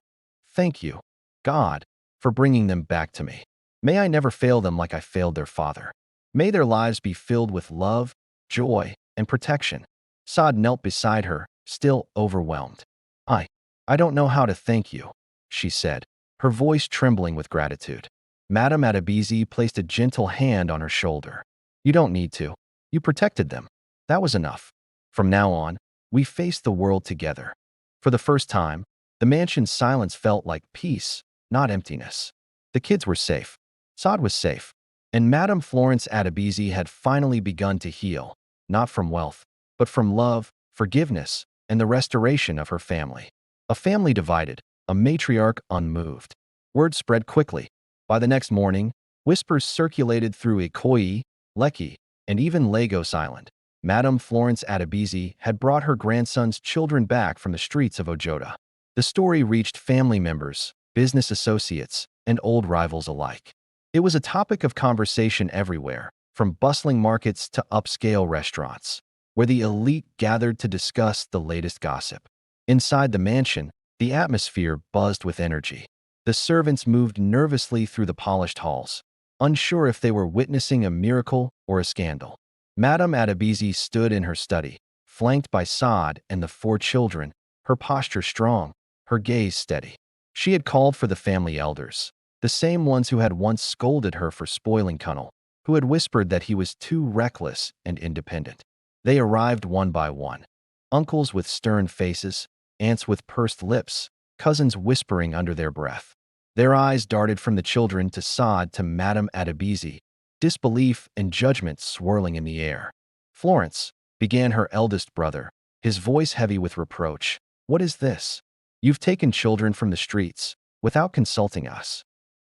S1: "Thank you, God, for bringing them back to me. May I never fail them like I failed their father. May their lives be filled with love, joy, and protection." Saad knelt beside her, still overwhelmed. I don't know how to thank you," she said, her voice trembling with gratitude. Madame Adebisi placed a gentle hand on her shoulder. "You don't need to. You protected them. That was enough. From now on, we face the world together." For the first time, the mansion's silence felt like peace, not emptiness. The kids were safe. Saad was safe. And Madame Florence Adebisi had finally begun to heal, not from wealth, but from love, forgiveness, and the restoration of her family. A family divided, a matriarch unmoved. Word spread quickly. By the next morning, whispers circulated through Ikoyi, Lekki, and even Lagos Island. Madame Florence Adebisi had brought her grandson's children back from the streets of Ojota. The story reached family members, business associates, and old rivals alike. It was a topic of conversation everywhere, from bustling markets to upscale restaurants, where the elite gathered to discuss the latest gossip. Inside the mansion, the atmosphere buzzed with energy. The servants moved nervously through the polished halls, unsure if they were witnessing a miracle or a scandal. Madame Adebisi stood in her study, flanked by Saad and the 4 children, her posture strong, her gaze steady. She had called for the family elders, the same ones who had once scolded her for spoiling Kunnel, who had whispered that he was too reckless and independent. They arrived one by one. Uncles with stern faces, aunts with pursed lips, cousins whispering under their breath. Their eyes darted from the children to Saad to Madame Adebisi, disbelief and judgment swirling in the air. "Florence," began her eldest brother, his voice heavy with reproach. "What is this? You've taken children from the streets, without consulting us."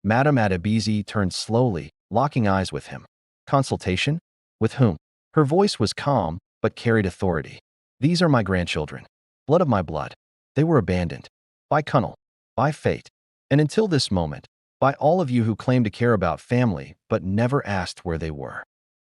S1: Madame Adebisi turned slowly, locking eyes with him. "Consultation? With whom?" Her voice was calm, but carried authority. "These are my grandchildren, blood of my blood. They were abandoned. By Kunnel, by fate, and until this moment, by all of you who claim to care about family but never asked where they were."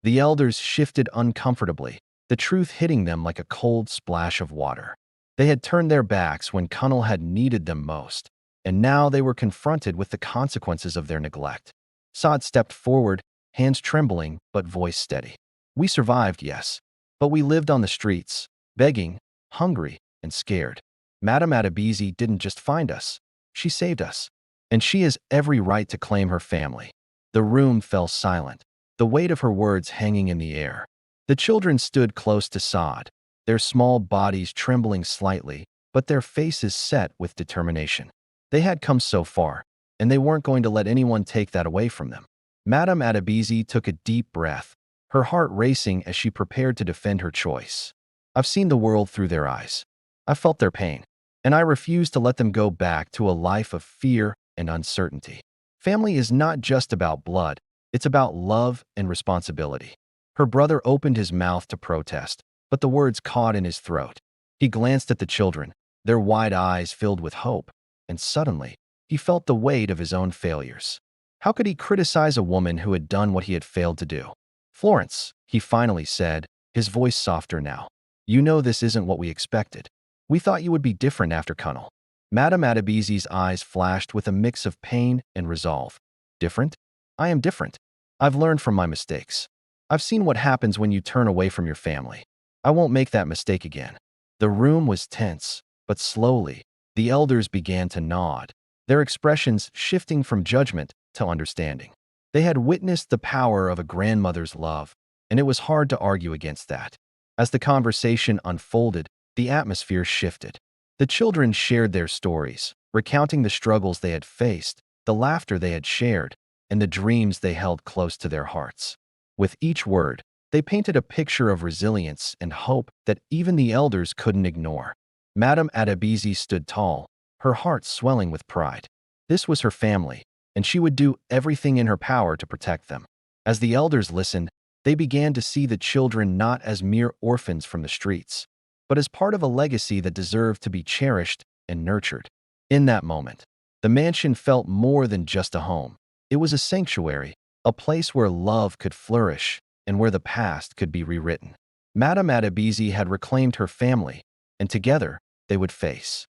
S1: The elders shifted uncomfortably, the truth hitting them like a cold splash of water. They had turned their backs when Kunnel had needed them most, and now they were confronted with the consequences of their neglect. Saad stepped forward, hands trembling but voice steady. "We survived, yes, but we lived on the streets, begging, hungry, and scared. Madame Adebisi didn't just find us, she saved us, and she has every right to claim her family." The room fell silent, the weight of her words hanging in the air. The children stood close to Saad, their small bodies trembling slightly, but their faces set with determination. They had come so far, and they weren't going to let anyone take that away from them. Madame Adebisi took a deep breath, her heart racing as she prepared to defend her choice. "I've seen the world through their eyes. I've felt their pain, and I refuse to let them go back to a life of fear and uncertainty. Family is not just about blood, it's about love and responsibility." Her brother opened his mouth to protest, but the words caught in his throat. He glanced at the children, their wide eyes filled with hope, and suddenly, he felt the weight of his own failures. How could he criticize a woman who had done what he had failed to do? "Florence," he finally said, his voice softer now. "You know this isn't what we expected. We thought you would be different after Kunnel." Madame Adebisi's eyes flashed with a mix of pain and resolve. "Different? I am different. I've learned from my mistakes. I've seen what happens when you turn away from your family. I won't make that mistake again." The room was tense, but slowly, the elders began to nod, their expressions shifting from judgment to understanding. They had witnessed the power of a grandmother's love, and it was hard to argue against that. As the conversation unfolded, the atmosphere shifted. The children shared their stories, recounting the struggles they had faced, the laughter they had shared, and the dreams they held close to their hearts. With each word, they painted a picture of resilience and hope that even the elders couldn't ignore. Madame Adebisi stood tall, her heart swelling with pride. This was her family, and she would do everything in her power to protect them. As the elders listened, they began to see the children not as mere orphans from the streets, but as part of a legacy that deserved to be cherished and nurtured. In that moment, the mansion felt more than just a home. It was a sanctuary, a place where love could flourish and where the past could be rewritten. Madame Adebisi had reclaimed her family, and together they would face.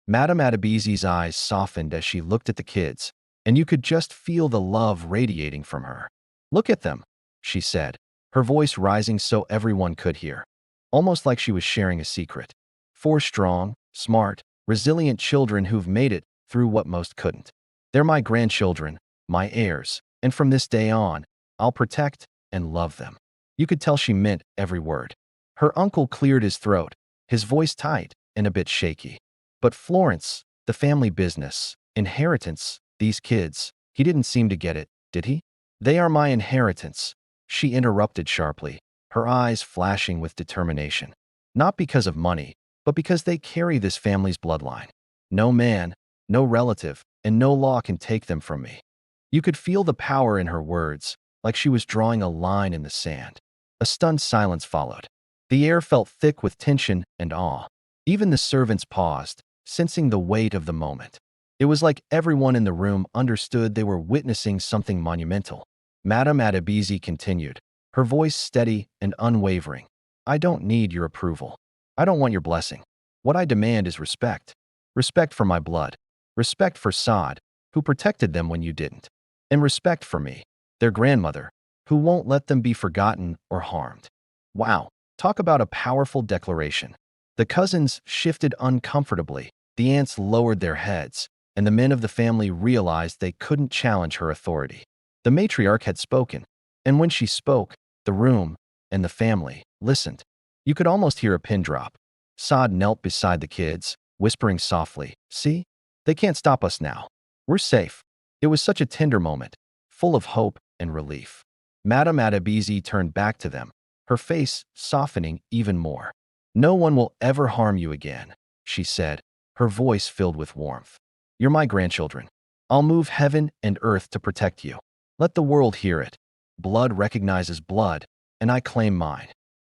S1: Madame Adebisi's eyes softened as she looked at the kids, and you could just feel the love radiating from her. "Look at them," she said, her voice rising so everyone could hear, almost like she was sharing a secret. "4 strong, smart, resilient children who've made it through what most couldn't. They're my grandchildren, my heirs, and from this day on, I'll protect and love them." You could tell she meant every word. Her uncle cleared his throat, his voice tight and a bit shaky. "But Florence, the family business, inheritance, these kids, he didn't seem to get it, did he?" "They are my inheritance," she interrupted sharply, her eyes flashing with determination. "Not because of money, but because they carry this family's bloodline. No man, no relative, and no law can take them from me. You could feel the power in her words, like she was drawing a line in the sand. A stunned silence followed. The air felt thick with tension and awe. Even the servants paused, sensing the weight of the moment. It was like everyone in the room understood they were witnessing something monumental. Madame Adebisi continued, her voice steady and unwavering. I don't need your approval. I don't want your blessing. What I demand is respect. Respect for my blood. Respect for Saad, who protected them when you didn't. And respect for me, their grandmother, who won't let them be forgotten or harmed. Wow, talk about a powerful declaration. The cousins shifted uncomfortably, the aunts lowered their heads, and the men of the family realized they couldn't challenge her authority. The matriarch had spoken, and when she spoke, the room and the family listened. You could almost hear a pin drop. Saad knelt beside the kids, whispering softly, "See? They can't stop us now. We're safe." It was such a tender moment, full of hope and relief. Madame Adebisi turned back to them, her face softening even more. "No one will ever harm you again," she said, her voice filled with warmth. "You're my grandchildren. I'll move heaven and earth to protect you. Let the world hear it. Blood recognizes blood, and I claim mine."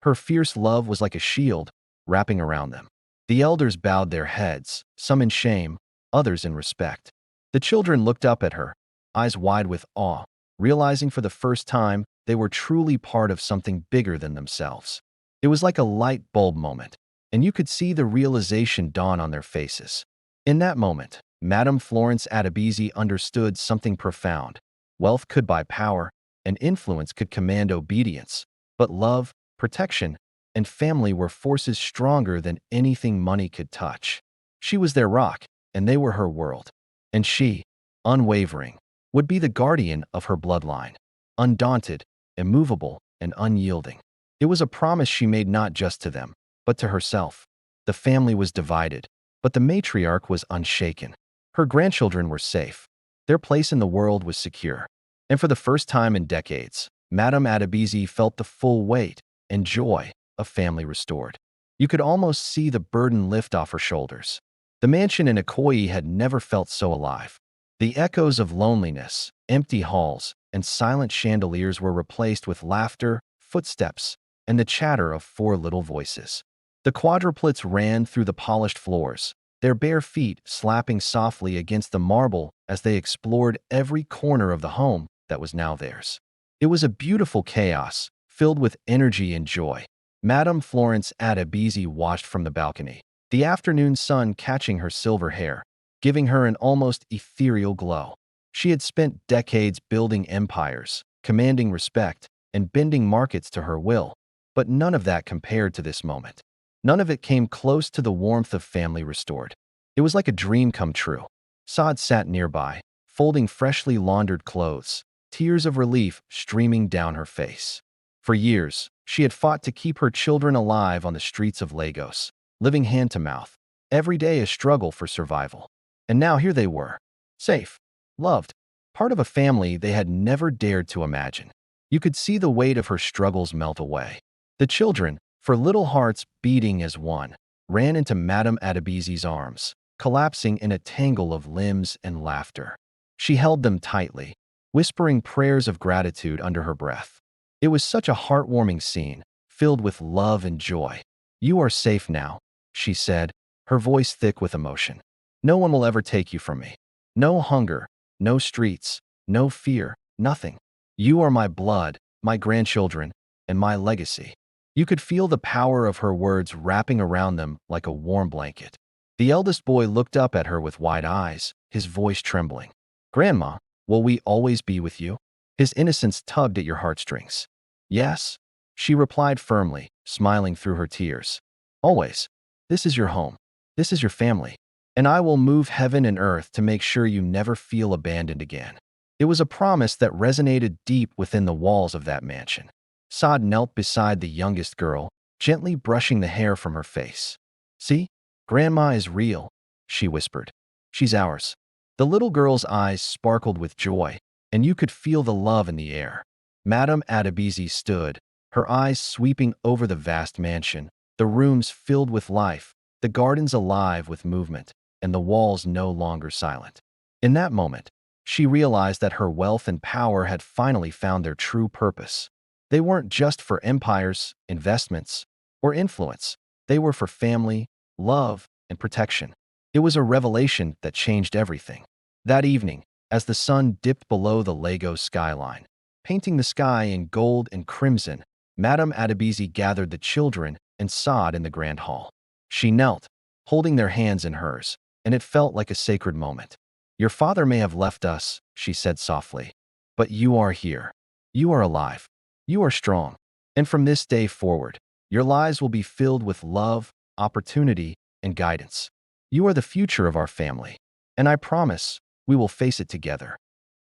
S1: Her fierce love was like a shield, wrapping around them. The elders bowed their heads, some in shame, others in respect. The children looked up at her, eyes wide with awe, realizing for the first time they were truly part of something bigger than themselves. It was like a light bulb moment, and you could see the realization dawn on their faces. In that moment, Madame Florence Adebisi understood something profound. Wealth could buy power, and influence could command obedience, but love, protection, and family were forces stronger than anything money could touch. She was their rock, and they were her world. And she, unwavering, would be the guardian of her bloodline, undaunted, immovable, and unyielding. It was a promise she made not just to them, but to herself. The family was divided, but the matriarch was unshaken. Her grandchildren were safe. Their place in the world was secure. And for the first time in decades, Madame Adebisi felt the full weight and joy of family restored. You could almost see the burden lift off her shoulders. The mansion in Ikoyi had never felt so alive. The echoes of loneliness, empty halls, and silent chandeliers were replaced with laughter, footsteps, and the chatter of four little voices. The quadruplets ran through the polished floors, their bare feet slapping softly against the marble as they explored every corner of the home that was now theirs. It was a beautiful chaos, filled with energy and joy. Madame Florence Adebisi watched from the balcony, the afternoon sun catching her silver hair, giving her an almost ethereal glow. She had spent decades building empires, commanding respect, and bending markets to her will, but none of that compared to this moment. None of it came close to the warmth of family restored. It was like a dream come true. Saad sat nearby, folding freshly laundered clothes, tears of relief streaming down her face. For years, she had fought to keep her children alive on the streets of Lagos, living hand to mouth, every day a struggle for survival. And now here they were, safe, loved, part of a family they had never dared to imagine. You could see the weight of her struggles melt away. The children, for little hearts beating as one, ran into Madame Adebisi's arms, collapsing in a tangle of limbs and laughter. She held them tightly, whispering prayers of gratitude under her breath. It was such a heartwarming scene, filled with love and joy. "You are safe now," she said, her voice thick with emotion. "No one will ever take you from me. No hunger, no streets, no fear, nothing. You are my blood, my grandchildren, and my legacy." You could feel the power of her words wrapping around them like a warm blanket. The eldest boy looked up at her with wide eyes, his voice trembling. "Grandma, will we always be with you?" His innocence tugged at your heartstrings. "Yes," she replied firmly, smiling through her tears. "Always. This is your home. This is your family. And I will move heaven and earth to make sure you never feel abandoned again." It was a promise that resonated deep within the walls of that mansion. Saad knelt beside the youngest girl, gently brushing the hair from her face. "See? Grandma is real," she whispered. "She's ours." The little girl's eyes sparkled with joy, and you could feel the love in the air. Madame Adebisi stood, her eyes sweeping over the vast mansion, the rooms filled with life, the gardens alive with movement. and the walls no longer silent. In that moment, she realized that her wealth and power had finally found their true purpose. They weren't just for empires, investments, or influence. They were for family, love, and protection. It was a revelation that changed everything. That evening, as the sun dipped below the Lagos skyline, painting the sky in gold and crimson, Madame Adebisi gathered the children and sobbed in the grand hall. She knelt, holding their hands in hers, and it felt like a sacred moment. "Your father may have left us," she said softly, "but you are here. You are alive. You are strong. And from this day forward, your lives will be filled with love, opportunity, and guidance. You are the future of our family, and I promise we will face it together."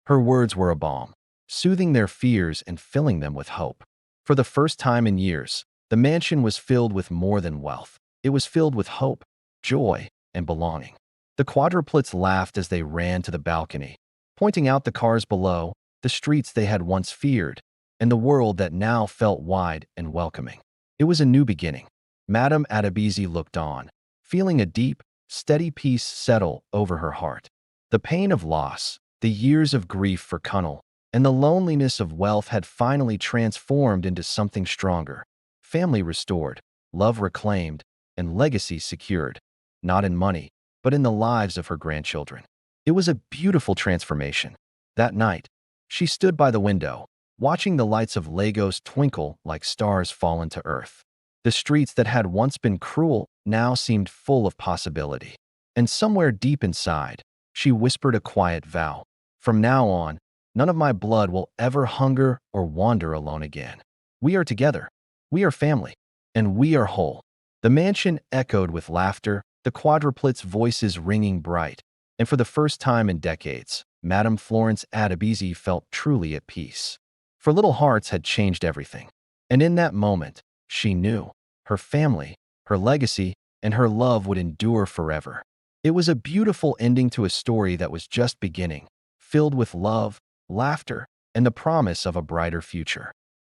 S1: Her words were a balm, soothing their fears and filling them with hope. For the first time in years, the mansion was filled with more than wealth. It was filled with hope, joy, and belonging. The quadruplets laughed as they ran to the balcony, pointing out the cars below, the streets they had once feared, and the world that now felt wide and welcoming. It was a new beginning. Madame Adebisi looked on, feeling a deep, steady peace settle over her heart. The pain of loss, the years of grief for Connell, and the loneliness of wealth had finally transformed into something stronger. Family restored, love reclaimed, and legacy secured, not in money, but in the lives of her grandchildren. It was a beautiful transformation. That night, she stood by the window, watching the lights of Lagos twinkle like stars fallen to earth. The streets that had once been cruel now seemed full of possibility. And somewhere deep inside, she whispered a quiet vow. "From now on, none of my blood will ever hunger or wander alone again. We are together. We are family. And we are whole." The mansion echoed with laughter, the quadruplets' voices ringing bright. And for the first time in decades, Madame Florence Adebisi felt truly at peace. For Little Hearts had changed everything. And in that moment, she knew her family, her legacy, and her love would endure forever. It was a beautiful ending to a story that was just beginning, filled with love, laughter, and the promise of a brighter future.